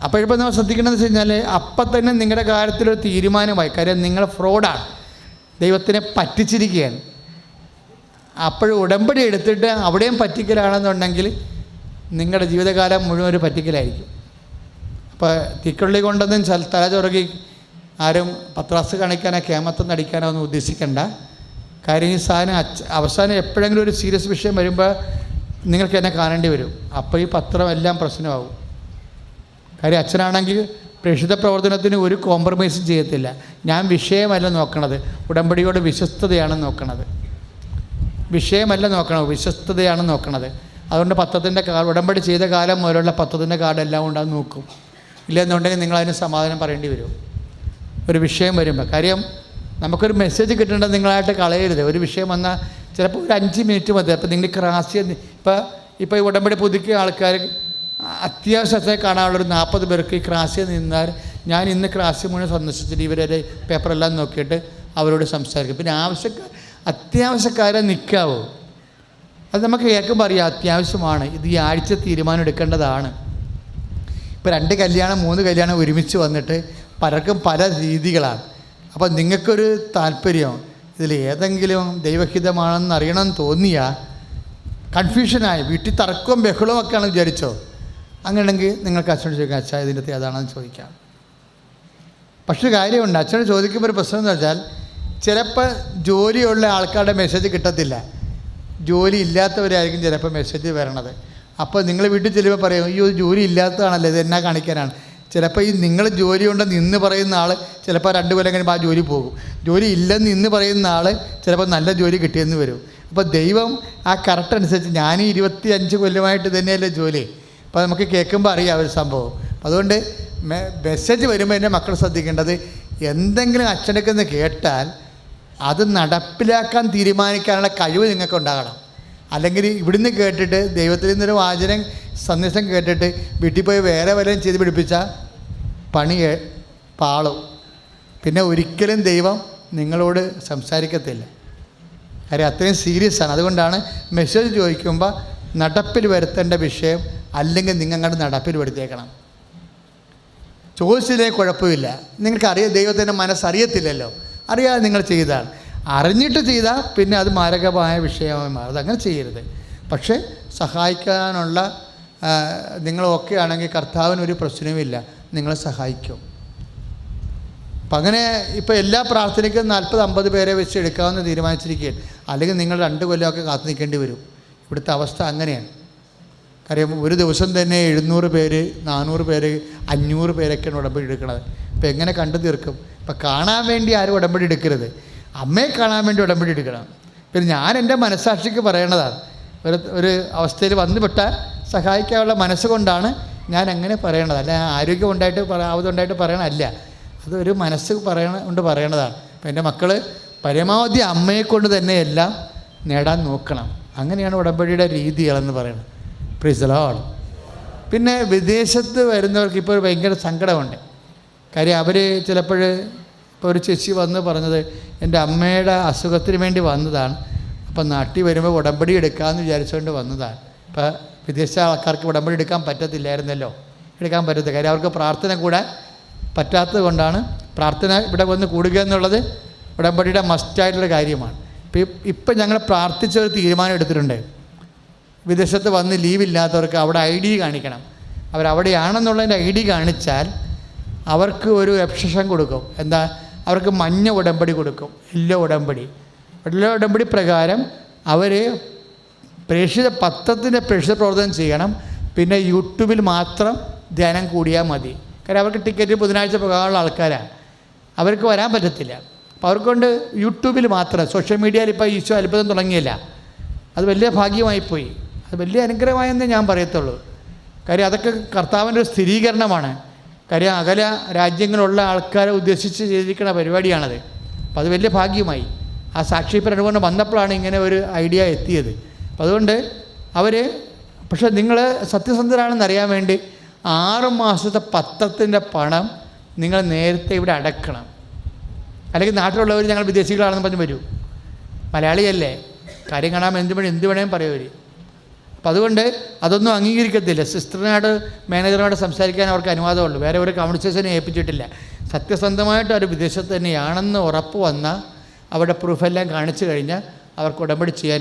അപ്പോൾ ഇപ്പോൾ നമ്മൾ ശ്രദ്ധിക്കേണ്ടതെന്ന് വെച്ച് കഴിഞ്ഞാൽ അപ്പം തന്നെ നിങ്ങളുടെ കാര്യത്തിലൊരു തീരുമാനമായി. കാര്യം നിങ്ങൾ ഫ്രോഡാണ്, ദൈവത്തിനെ പറ്റിച്ചിരിക്കുകയാണ്. അപ്പോഴും ഉടമ്പടി എടുത്തിട്ട് അവിടെയും പറ്റിക്കലാണെന്നുണ്ടെങ്കിൽ നിങ്ങളുടെ ജീവിതകാലം മുഴുവൻ ഒരു പറ്റിക്കലായിരിക്കും. അപ്പോൾ തീക്കൊള്ളി കൊണ്ടൊന്നും തല ചുറകി ആരും പത്രാസ് കാണിക്കാനോ കേമത്തം നടിക്കാനോ ഒന്നും ഉദ്ദേശിക്കേണ്ട. കാര്യം ഈ സാധനം അവസാനം എപ്പോഴെങ്കിലും ഒരു സീരിയസ് വിഷയം വരുമ്പോൾ നിങ്ങൾക്ക് എന്നെ കാണേണ്ടി വരും. അപ്പോൾ ഈ പത്രം എല്ലാം പ്രശ്നമാകും. കാര്യം അച്ഛനാണെങ്കിൽ പ്രേക്ഷിത പ്രവർത്തനത്തിന് ഒരു കോംപ്രമൈസും ചെയ്യത്തില്ല. ഞാൻ വിഷയമല്ല നോക്കണത്, ഉടമ്പടിയോട് വിശ്വസ്തതയാണ് നോക്കണത്. വിഷയമല്ല നോക്കണത്, വിശ്വസ്തതയാണ് നോക്കണത്. അതുകൊണ്ട് പത്രത്തിൻ്റെ ഉടമ്പടി ചെയ്ത കാലം മുതലുള്ള പത്രത്തിൻ്റെ കാർഡെല്ലാം ഉണ്ടാകും നോക്കും. ഇല്ലെന്നുണ്ടെങ്കിൽ നിങ്ങളതിന് സമാധാനം പറയേണ്ടി വരും ഒരു വിഷയം വരുമ്പോൾ. കാര്യം നമുക്കൊരു മെസ്സേജ് കിട്ടേണ്ടത് നിങ്ങളായിട്ട് കളയരുത്. ഒരു വിഷയം വന്നാൽ ചിലപ്പോൾ ഒരു 5 മിനിറ്റ് മതി. അപ്പോൾ നിങ്ങൾ ക്രാസ് ഇപ്പോൾ ഈ ഉടമ്പടി പുതുക്കിയ ആൾക്കാർ അത്യാവശ്യത്തെ കാണാനുള്ളൊരു 40 പേർക്ക് ഈ ക്രാസിൽ നിന്നാൽ ഞാൻ ഇന്ന് ക്രാസ് മുഴുവൻ സന്ദർശിച്ചിട്ട് ഇവരുടെ പേപ്പറെല്ലാം നോക്കിയിട്ട് അവരോട് സംസാരിക്കും. പിന്നെ അത്യാവശ്യക്കാരെ നിൽക്കാവോ? അത് നമുക്ക് കേൾക്കുമ്പോൾ അറിയാം അത്യാവശ്യമാണ്, ഇത് ഈ ആഴ്ച തീരുമാനം എടുക്കേണ്ടതാണ്. ഇപ്പോൾ 2 കല്യാണം 3 കല്യാണം ഒരുമിച്ച് വന്നിട്ട് പലർക്കും പല രീതികളാണ്. അപ്പോൾ നിങ്ങൾക്കൊരു താല്പര്യം ഇതിൽ ഏതെങ്കിലും ദൈവഹിതമാണെന്ന് അറിയണമെന്ന് തോന്നിയാൽ കൺഫ്യൂഷനായി വീട്ടിൽ തർക്കവും ബഹളവും ഒക്കെയാണ് വിചാരിച്ചോ, അങ്ങനെയാണെങ്കിൽ നിങ്ങൾക്ക് അച്ഛനോട് ചോദിക്കാം, അച്ഛാ ഇതിൻ്റെ ഏതാണെന്ന് ചോദിക്കാം. പക്ഷേ കാര്യമുണ്ട്, അച്ഛനോട് ചോദിക്കുമ്പോൾ ഒരു പ്രശ്നം എന്ന് വെച്ചാൽ ചിലപ്പോൾ ജോലിയുള്ള ആൾക്കാരുടെ മെസ്സേജ് കിട്ടത്തില്ല, ജോലി ഇല്ലാത്തവരായിരിക്കും ചിലപ്പോൾ മെസ്സേജ് വരണത്. അപ്പോൾ നിങ്ങൾ വീട്ടിൽ ചെല്ലുമ്പോൾ പറയും, അയ്യോ ജോലി ഇല്ലാത്തതാണല്ലോ, ഇത് എന്നാ കാണിക്കാനാണ്. ചിലപ്പോൾ ഈ നിങ്ങൾ ജോലി ഉണ്ടെന്ന് ഇന്ന് പറയുന്ന ആൾ ചിലപ്പോൾ 2 കൊല്ലം കഴിയുമ്പോൾ ആ ജോലി പോകും. ജോലി ഇല്ലെന്ന് ഇന്ന് പറയുന്ന ആൾ ചിലപ്പോൾ നല്ല ജോലി കിട്ടിയെന്ന് വരും. അപ്പോൾ ദൈവം ആ കറക്റ്റ് അനുസരിച്ച്, ഞാൻ 25 കൊല്ലമായിട്ട് തന്നെയല്ലേ ജോലി. അപ്പോൾ നമുക്ക് കേൾക്കുമ്പോൾ അറിയാം ഒരു സംഭവം. അതുകൊണ്ട് മെസ്സേജ് വരുമ്പോൾ എൻ്റെ മക്കൾ ശ്രദ്ധിക്കേണ്ടത്, എന്തെങ്കിലും അച്ഛനൊക്കെന്ന് കേട്ടാൽ അത് നടപ്പിലാക്കാൻ തീരുമാനിക്കാനുള്ള കഴിവ് നിങ്ങൾക്ക് ഉണ്ടാകണം. അല്ലെങ്കിൽ ഇവിടുന്ന് കേട്ടിട്ട് ദൈവത്തിൽ നിന്നൊരു വാചനം സന്ദേശം കേട്ടിട്ട് വീട്ടിൽ പോയി വേറെ വല്ലതും ചെയ്ത് പിടിപ്പിച്ചാൽ പണി പാളും. പിന്നെ ഒരിക്കലും ദൈവം നിങ്ങളോട് സംസാരിക്കത്തില്ല. കാര്യം അത്രയും സീരിയസ് ആണ്. അതുകൊണ്ടാണ് മെസ്സേജ് ചോദിക്കുമ്പോൾ നടപ്പിൽ വരുത്തേണ്ട വിഷയം അല്ലെങ്കിൽ നിങ്ങൾ നടപ്പിൽ വരുത്തിയേക്കണം. ചോദിച്ചില്ലേ കുഴപ്പമില്ല, നിങ്ങൾക്കറിയാം ദൈവത്തിൻ്റെ മനസ്സറിയത്തില്ലല്ലോ, അറിയാതെ നിങ്ങൾ ചെയ്താൽ, അറിഞ്ഞിട്ട് ചെയ്താൽ പിന്നെ അത് മാരകമായ വിഷയമായി മാറും. അതങ്ങനെ ചെയ്യരുത്. പക്ഷേ സഹായിക്കാനുള്ള നിങ്ങളൊക്കെ ആണെങ്കിൽ കർത്താവിനൊരു പ്രശ്നവുമില്ല, നിങ്ങളെ സഹായിക്കും. അപ്പം അങ്ങനെ ഇപ്പോൾ എല്ലാ പ്രാർത്ഥനയ്ക്കും 40-50 പേരെ വെച്ച് എടുക്കാമെന്ന് തീരുമാനിച്ചിരിക്കുകയാണ്. അല്ലെങ്കിൽ നിങ്ങൾ 2 കൊല്ലമൊക്കെ കാത്തു നിൽക്കേണ്ടി വരും. ഇവിടുത്തെ അവസ്ഥ അങ്ങനെയാണ്. കാര്യം ഒരു ദിവസം തന്നെ 700 പേര് 400 പേര് 500 പേരൊക്കെയാണ് ഉടമ്പടി എടുക്കുന്നത്. ഇപ്പം എങ്ങനെ കണ്ടു തീർക്കും? ഇപ്പം കാണാൻ വേണ്ടി ആരും ഉടമ്പടി എടുക്കരുത്, അമ്മയെ കാണാൻ വേണ്ടി ഉടമ്പടി എടുക്കണം. പിന്നെ ഞാൻ എൻ്റെ മനസ്സാക്ഷിക്ക് പറയണതാണ്, ഒരു അവസ്ഥയിൽ വന്നുപെട്ട സഹായിക്കാനുള്ള മനസ്സുകൊണ്ടാണ് ഞാൻ അങ്ങനെ പറയണത്. അല്ല ആരോഗ്യം ഉണ്ടായിട്ട് ആവതുണ്ടായിട്ട് പറയണമല്ല, അതൊരു മനസ്സ് കൊണ്ട് പറയണതാണ്. അപ്പം എൻ്റെ മക്കൾ പരമാവധി അമ്മയെക്കൊണ്ട് തന്നെ എല്ലാം നേടാൻ നോക്കണം. അങ്ങനെയാണ് ഉടമ്പടിയുടെ രീതികളെന്ന് പറയുന്നത്. Praise the Lord. പിന്നെ വിദേശത്ത് വരുന്നവർക്ക് ഇപ്പോൾ ഭയങ്കര സങ്കടമുണ്ട്. കാര്യം അവർ ചിലപ്പോൾ ഇപ്പോൾ ഒരു ചേച്ചി വന്ന് പറഞ്ഞത്, എൻ്റെ അമ്മയുടെ അസുഖത്തിന് വേണ്ടി വന്നതാണ്, അപ്പം നാട്ടിൽ വരുമ്പോൾ ഉടമ്പടി എടുക്കാമെന്ന് വിചാരിച്ചുകൊണ്ട് വന്നതാണ്. ഇപ്പോൾ വിദേശ ആൾക്കാർക്ക് ഉടമ്പടി എടുക്കാൻ പറ്റത്തില്ലായിരുന്നല്ലോ, എടുക്കാൻ പറ്റത്തില്ല. കാര്യം അവർക്ക് പ്രാർത്ഥന കൂടാൻ പറ്റാത്തത് കൊണ്ടാണ്. പ്രാർത്ഥന ഇവിടെ വന്ന് കൂടുക എന്നുള്ളത് ഉടമ്പടിയുടെ മസ്റ്റായിട്ടുള്ള കാര്യമാണ്. ഇപ്പം ഞങ്ങൾ പ്രാർത്ഥിച്ചൊരു തീരുമാനം എടുത്തിട്ടുണ്ട്, വിദേശത്ത് വന്ന് ലീവില്ലാത്തവർക്ക് അവിടെ ID കാണിക്കണം. അവരവിടെയാണെന്നുള്ളതിൻ്റെ ID കാണിച്ചാൽ അവർക്ക് ഒരു എപ്ഷൻ കൊടുക്കും. എന്താ, അവർക്ക് മഞ്ഞ ഉടമ്പടി കൊടുക്കും, യെല്ലോ ഉടമ്പടി. ഉടമ്പടി പ്രകാരം അവർ പത്രത്തിൻ്റെ പ്രേക്ഷിത പ്രവർത്തനം ചെയ്യണം. പിന്നെ യൂട്യൂബിൽ മാത്രം ധ്യാനം കൂടിയാൽ മതി. കാരണം അവർക്ക് ടിക്കറ്റ് ബുധനാഴ്ച പോകാനുള്ള ആൾക്കാരാണ്, അവർക്ക് വരാൻ പറ്റത്തില്ല. അപ്പോൾ അവർക്കൊണ്ട് യൂട്യൂബിൽ മാത്രം, സോഷ്യൽ മീഡിയയിൽ ഇപ്പോൾ ഈശോ അത്ഭുതം തുടങ്ങിയില്ല. അത് വലിയ ഭാഗ്യമായിപ്പോയി, അത് വലിയ അനുഗ്രഹമായെന്നേ ഞാൻ പറയത്തുള്ളൂ. കാര്യം അതൊക്കെ കർത്താവിൻ്റെ ഒരു സ്ഥിരീകരണമാണ്. കാര്യം അകല രാജ്യങ്ങളുള്ള ആൾക്കാരെ ഉദ്ദേശിച്ച് ചെയ്തിരിക്കുന്ന പരിപാടിയാണത്. അപ്പോൾ അത് വലിയ ഭാഗ്യമായി. ആ സാക്ഷ്യപ്പെട്ട് അനുഭവം വന്നപ്പോഴാണ് ഇങ്ങനെ ഒരു ഐഡിയ എത്തിയത്. അപ്പോൾ അതുകൊണ്ട് അവർ, പക്ഷേ നിങ്ങൾ സത്യസന്ധരാണെന്ന് അറിയാൻ വേണ്ടി 6 മാസത്തെ പത്രത്തിൻ്റെ പണം നിങ്ങൾ നേരത്തെ ഇവിടെ അടക്കണം. അല്ലെങ്കിൽ നാട്ടിലുള്ളവർ ഞങ്ങൾ വിദേശികളാണെന്ന് പറഞ്ഞ് വരൂ, മലയാളിയല്ലേ, കാര്യം കാണാൻ എന്ത് വേണേലും പറയുവർ. അപ്പം അതുകൊണ്ട് അതൊന്നും അംഗീകരിക്കത്തില്ല. സിസ്റ്ററിനോട് മാനേജറിനോട് സംസാരിക്കാൻ അവർക്ക് അനുവാദമുള്ളൂ, വേറെ ഒരു കമ്മ്യൂണിക്കേഷനെ ഏൽപ്പിച്ചിട്ടില്ല. സത്യസന്ധമായിട്ട് അവർ വിദേശത്ത് തന്നെയാണെന്ന് ഉറപ്പ് വന്നാൽ അവരുടെ പ്രൂഫെല്ലാം കാണിച്ചു കഴിഞ്ഞാൽ അവർക്ക് ഉടമ്പടി ചെയ്യാൻ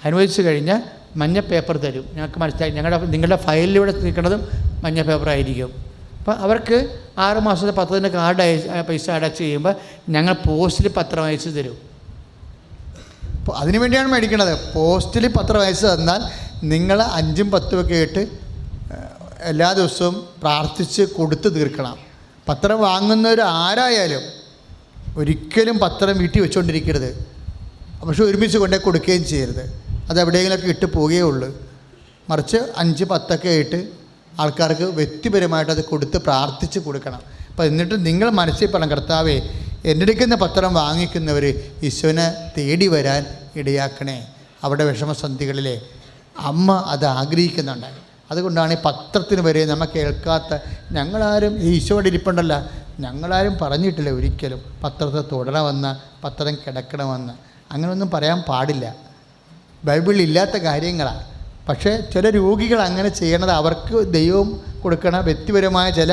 അനുവദിച്ചു കഴിഞ്ഞാൽ മഞ്ഞ പേപ്പർ തരും. ഞങ്ങൾക്ക് മനസ്സിലായി, നിങ്ങളുടെ ഫയലിലൂടെ നിൽക്കുന്നതും മഞ്ഞ പേപ്പറായിരിക്കും. അപ്പോൾ അവർക്ക് 6 മാസത്തെ പത്രത്തിൻ്റെ കാർഡ് പൈസ അടച്ച് ചെയ്യുമ്പോൾ ഞങ്ങൾ പോസ്റ്റിൽ പത്രം അയച്ചു തരും. അപ്പോൾ അതിനു വേണ്ടിയാണ് മേടിക്കുന്നത്. പോസ്റ്റിൽ പത്രം അയച്ചു തന്നാൽ നിങ്ങൾ 5ഉം 10ഉം ഒക്കെ ആയിട്ട് എല്ലാ ദിവസവും പ്രാർത്ഥിച്ച് കൊടുത്ത് തീർക്കണം. പത്രം വാങ്ങുന്നവർ ആരായാലും ഒരിക്കലും പത്രം വീട്ടിൽ വെച്ചുകൊണ്ടിരിക്കരുത്. പക്ഷെ ഒരുമിച്ച് കൊണ്ടേ കൊടുക്കുകയും ചെയ്യരുത്. അത് എവിടെയെങ്കിലുമൊക്കെ ഇട്ട് പോവുകയേ ഉള്ളൂ. മറിച്ച് 5, 10ഒക്കെ ആയിട്ട് ആൾക്കാർക്ക് വ്യക്തിപരമായിട്ട് അത് കൊടുത്ത് പ്രാർത്ഥിച്ച് കൊടുക്കണം. അപ്പോൾ എന്നിട്ട് നിങ്ങൾ മനസ്സിൽ പറയണം, കർത്താവേ, എൻ്റെ അടുക്കുന്ന പത്രം വാങ്ങിക്കുന്നവർ ഈശോനെ തേടി വരാൻ ഇടയാക്കണേ. അവിടെ വിഷമസന്ധികളിലെ അമ്മ അത് ആഗ്രഹിക്കുന്നുണ്ട്. അതുകൊണ്ടാണ് ഈ പത്രത്തിന് വരെ നമ്മൾ കേൾക്കാത്ത, ഞങ്ങളാരും ഈശോയുടെ ഇരിപ്പുണ്ടല്ല, ഞങ്ങളാരും പറഞ്ഞിട്ടില്ല ഒരിക്കലും പത്രത്തെ തുടരണമെന്ന്, പത്രം കിടക്കണമെന്ന്. അങ്ങനെയൊന്നും പറയാൻ പാടില്ല, ബൈബിളിൽ ഇല്ലാത്ത കാര്യങ്ങളാണ്. പക്ഷേ ചില രോഗികൾ അങ്ങനെ ചെയ്യണത് അവർക്ക് ദൈവം കൊടുക്കണ വ്യക്തിപരമായ ചില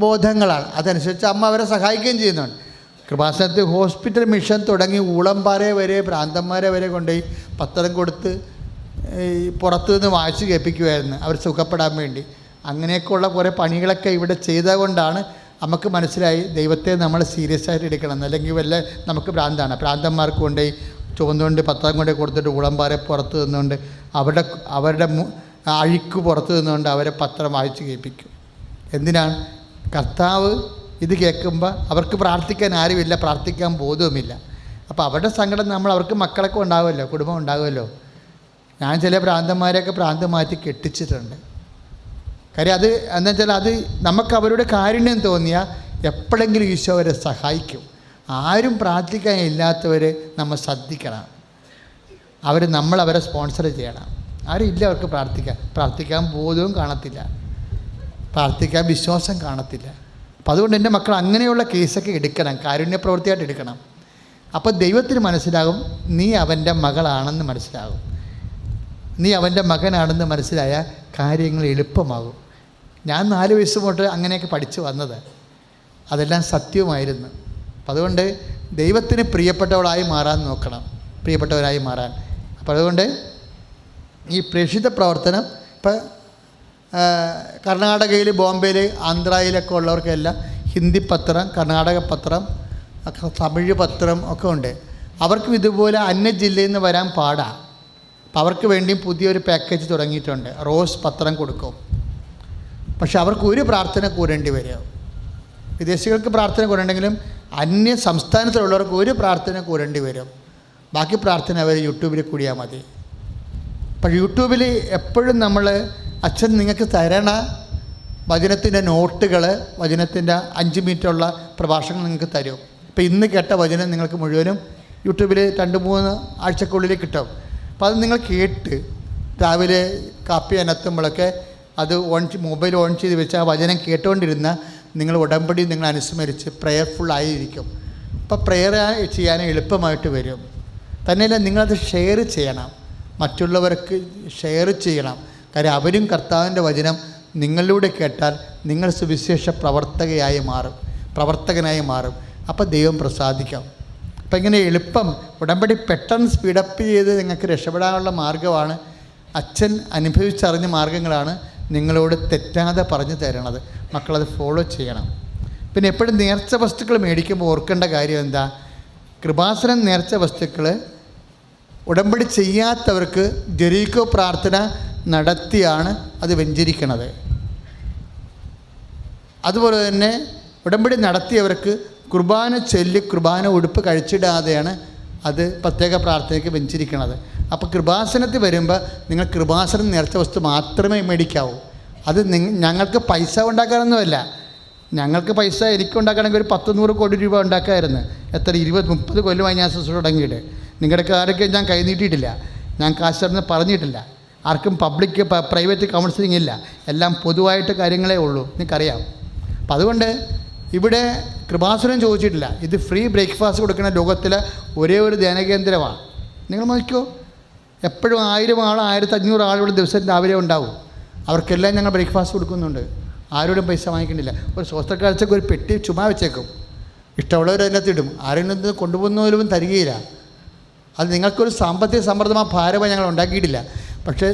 ബോധങ്ങളാണ്. അതനുസരിച്ച് അമ്മ അവരെ സഹായിക്കുകയും ചെയ്യുന്നുണ്ട്. കൃപാസനത്ത് ഹോസ്പിറ്റൽ മിഷൻ തുടങ്ങി ഊളംപാറയെ വരെ, ഭ്രാന്തന്മാരെ വരെ കൊണ്ടുപോയി പത്രം കൊടുത്ത് പുറത്തു നിന്ന് വായിച്ച് കേൾപ്പിക്കുമായിരുന്നു അവർ സുഖപ്പെടാൻ വേണ്ടി. അങ്ങനെയൊക്കെയുള്ള കുറേ പണികളൊക്കെ ഇവിടെ ചെയ്തതുകൊണ്ടാണ് നമുക്ക് മനസ്സിലായി ദൈവത്തെ നമ്മൾ സീരിയസ് ആയിട്ട് എടുക്കണം. അല്ലെങ്കിൽ വല്ല നമുക്ക് ഭ്രാന്താണ്. ഭ്രാന്തന്മാർക്ക് കൊണ്ടുപോയി ചുവന്നുകൊണ്ട് പത്രം കൊണ്ടേ കൊടുത്തിട്ട് ഊളംപാറയെ പുറത്ത് നിന്നുകൊണ്ട് അവരുടെ അഴിക്ക് പുറത്ത് നിന്നുകൊണ്ട് അവരെ പത്രം വായിച്ച് കേൾപ്പിക്കും. എന്തിനാണ്? കർത്താവ് ഇത് കേൾക്കുമ്പോൾ അവർക്ക് പ്രാർത്ഥിക്കാൻ ആരുമില്ല, പ്രാർത്ഥിക്കാൻ ബോധവുമില്ല. അപ്പോൾ അവരുടെ സങ്കടം അവർക്ക് മക്കളൊക്കെ ഉണ്ടാകുമല്ലോ, കുടുംബം ഉണ്ടാകുമല്ലോ. ഞാൻ ചില ഭ്രാന്തന്മാരെയൊക്കെ ഭ്രാന്ത് മാറ്റി കെട്ടിച്ചിട്ടുണ്ട്. കാര്യം അത് എന്താ വെച്ചാൽ അത് നമുക്ക് അവരുടെ കാരുണ്യം തോന്നിയാൽ എപ്പോഴെങ്കിലും ഈശോ അവരെ സഹായിക്കും. ആരും പ്രാർത്ഥിക്കാൻ ഇല്ലാത്തവരെ നമ്മൾ ശ്രദ്ധിക്കണം. നമ്മളവരെ സ്പോൺസർ ചെയ്യണം. ആരും ഇല്ല അവർക്ക് പ്രാർത്ഥിക്കാൻ ബോധവും കാണത്തില്ല, പ്രാർത്ഥിക്കാൻ വിശ്വാസം കാണത്തില്ല. അപ്പം അതുകൊണ്ട് എൻ്റെ മക്കൾ അങ്ങനെയുള്ള കേസൊക്കെ എടുക്കണം, കാരുണ്യ പ്രവൃത്തിയായിട്ട് എടുക്കണം. അപ്പോൾ ദൈവത്തിന് മനസ്സിലാകും നീ അവൻ്റെ മകളാണെന്ന് മനസ്സിലാകും, നീ അവൻ്റെ മകനാണെന്ന് മനസ്സിലായാൽ കാര്യങ്ങൾ എളുപ്പമാകും. ഞാൻ 4 വയസ്സ് തൊട്ട് അങ്ങനെയൊക്കെ പഠിച്ചു വന്നത്, അതെല്ലാം സത്യവുമായിരുന്നു. അപ്പം അതുകൊണ്ട് ദൈവത്തിന് പ്രിയപ്പെട്ടവളായി മാറാൻ നോക്കണം, പ്രിയപ്പെട്ടവരായി മാറാൻ. അപ്പം അതുകൊണ്ട് ഈ പ്രേക്ഷിത പ്രവർത്തനം ഇപ്പം കർണാടകയിൽ, ബോംബെയിൽ, ആന്ധ്രയിലൊക്കെ ഉള്ളവർക്കെല്ലാം ഹിന്ദി പത്രം, കർണാടക പത്രം, തമിഴ് പത്രം ഒക്കെ ഉണ്ട്. അവർക്കും ഇതുപോലെ അന്യ ജില്ലയിൽ നിന്ന് വരാൻ പാടാണ്. അപ്പം അവർക്ക് വേണ്ടിയും പുതിയൊരു പാക്കേജ് തുടങ്ങിയിട്ടുണ്ട്. റോസ് പത്രം കൊടുക്കും. പക്ഷെ അവർക്ക് ഒരു പ്രാർത്ഥന കൂടേണ്ടി വരും. വിദേശികൾക്ക് പ്രാർത്ഥന കൂടേണ്ടെങ്കിലും അന്യ സംസ്ഥാനത്തിലുള്ളവർക്ക് ഒരു പ്രാർത്ഥന കൂടേണ്ടി വരും. ബാക്കി പ്രാർത്ഥന അവർ യൂട്യൂബിൽ കൂടിയാൽ മതി. പക്ഷേ യൂട്യൂബിൽ എപ്പോഴും നമ്മൾ അച്ഛൻ നിങ്ങൾക്ക് തരണ വചനത്തിൻ്റെ നോട്ടുകൾ, വചനത്തിൻ്റെ 5 മിനിറ്റുള്ള പ്രഭാഷണങ്ങൾ നിങ്ങൾക്ക് തരും. ഇപ്പോൾ ഇന്ന് കേട്ട വചനം നിങ്ങൾക്ക് മുഴുവനും യൂട്യൂബിൽ 2-3 ആഴ്ചക്കുള്ളിൽ കിട്ടും. അപ്പോൾ അത് നിങ്ങൾ കേട്ട് രാവിലെ കാപ്പി അനത്തുമ്പോഴൊക്കെ അത് മൊബൈൽ ഓൺ ചെയ്ത് വെച്ച് ആ വചനം കേട്ടുകൊണ്ടിരുന്ന നിങ്ങൾ ഉടമ്പടി നിങ്ങൾ അനുസ്മരിച്ച് പ്രയർഫുള്ളായിരിക്കും. അപ്പോൾ പ്രെയർ ചെയ്യാൻ എളുപ്പമായിട്ട് വരും. തന്നെയല്ല, നിങ്ങളത് ഷെയർ ചെയ്യണം, മറ്റുള്ളവർക്ക് ഷെയർ ചെയ്യണം. കാര്യം അവരും കർത്താവിൻ്റെ വചനം നിങ്ങളിലൂടെ കേട്ടാൽ നിങ്ങൾ സുവിശേഷ പ്രവർത്തകനായി മാറും. അപ്പോൾ ദൈവം പ്രസാദിക്കാം. അപ്പം ഇങ്ങനെ എളുപ്പം ഉടമ്പടി പെട്ടെന്ന് സ്പീഡപ്പ് ചെയ്ത് നിങ്ങൾക്ക് രക്ഷപ്പെടാനുള്ള മാർഗ്ഗമാണ്. അച്ഛൻ അനുഭവിച്ചറിഞ്ഞ മാർഗ്ഗങ്ങളാണ് നിങ്ങളോട് തെറ്റാതെ പറഞ്ഞു തരണത്. മക്കളത് ഫോളോ ചെയ്യണം. പിന്നെ എപ്പോഴും നേർച്ച വസ്തുക്കൾ മേടിക്കുമ്പോൾ ഓർക്കേണ്ട കാര്യം എന്താ? കൃപാസനം നേർച്ച വസ്തുക്കൾ ഉടമ്പടി ചെയ്യാത്തവർക്ക് ജെറീക്കോ പ്രാർത്ഥന നടത്തിയാണ് അത് വെഞ്ചരിക്കണത്. അതുപോലെ തന്നെ ഉടമ്പടി നടത്തിയവർക്ക് കുർബാന ചൊല്ലി കുർബാന ഉടുപ്പ് കഴിച്ചിടാതെയാണ് അത് പ്രത്യേക പ്രാർത്ഥനയ്ക്ക് വെഞ്ചരിക്കണത്. അപ്പോൾ കൃപാസനത്തിൽ വരുമ്പോൾ നിങ്ങൾ കൃപാസനം നേർച്ച വസ്തു മാത്രമേ മേടിക്കാവൂ. അത് ഞങ്ങൾക്ക് പൈസ ഉണ്ടാക്കാനൊന്നുമല്ല. ഞങ്ങൾക്ക് പൈസ എനിക്കുണ്ടാക്കണമെങ്കിൽ ഒരു 10-100 കോടി രൂപ ഉണ്ടാക്കാമായിരുന്നു. എത്ര 20-30 കൊല്ലമായി ഞാൻ ശുശ്രൂഷ തുടങ്ങിയിട്ട്. നിങ്ങളുടെയൊക്കെ ആരൊക്കെ ഞാൻ കൈ നീട്ടിയിട്ടില്ല, ഞാൻ കാശ് പറഞ്ഞിട്ടില്ല. ആർക്കും പബ്ലിക് പ്രൈവറ്റ് കൗൺസിലിംഗ് ഇല്ല, എല്ലാം പൊതുവായിട്ട് കാര്യങ്ങളേ ഉള്ളൂ, നിങ്ങൾക്കറിയാം. അപ്പം അതുകൊണ്ട് ഇവിടെ കൃപാസനം ചോദിച്ചിട്ടില്ല. ഇത് ഫ്രീ ബ്രേക്ക്ഫാസ്റ്റ് കൊടുക്കുന്ന ലോകത്തിലെ ഒരേ ഒരു ധ്യാനകേന്ദ്രമാണ്. നിങ്ങൾ നോക്കിക്കോ, എപ്പോഴും 1000 ആൾ 1500 ആളുകൾ ദിവസം രാവിലെ ഉണ്ടാവും. അവർക്കെല്ലാം ഞങ്ങൾ ബ്രേക്ക്ഫാസ്റ്റ് കൊടുക്കുന്നുണ്ട്. ആരോടും പൈസ വാങ്ങിക്കണില്ല. ഒരു സ്വസ്ഥക്കാഴ്ചക്ക് ഒരു പെട്ടി ചുമ്മാ വെച്ചേക്കും, ഇഷ്ടമുള്ളവർ അതിനകത്ത് ഇടും. ആരെങ്കിലും കൊണ്ടുപോകുന്നവരും തരികയില്ല. അത് നിങ്ങൾക്കൊരു സാമ്പത്തിക സമ്മർദ്ദമായ ഭാരമായി ഞങ്ങൾ ഉണ്ടാക്കിയിട്ടില്ല. പക്ഷേ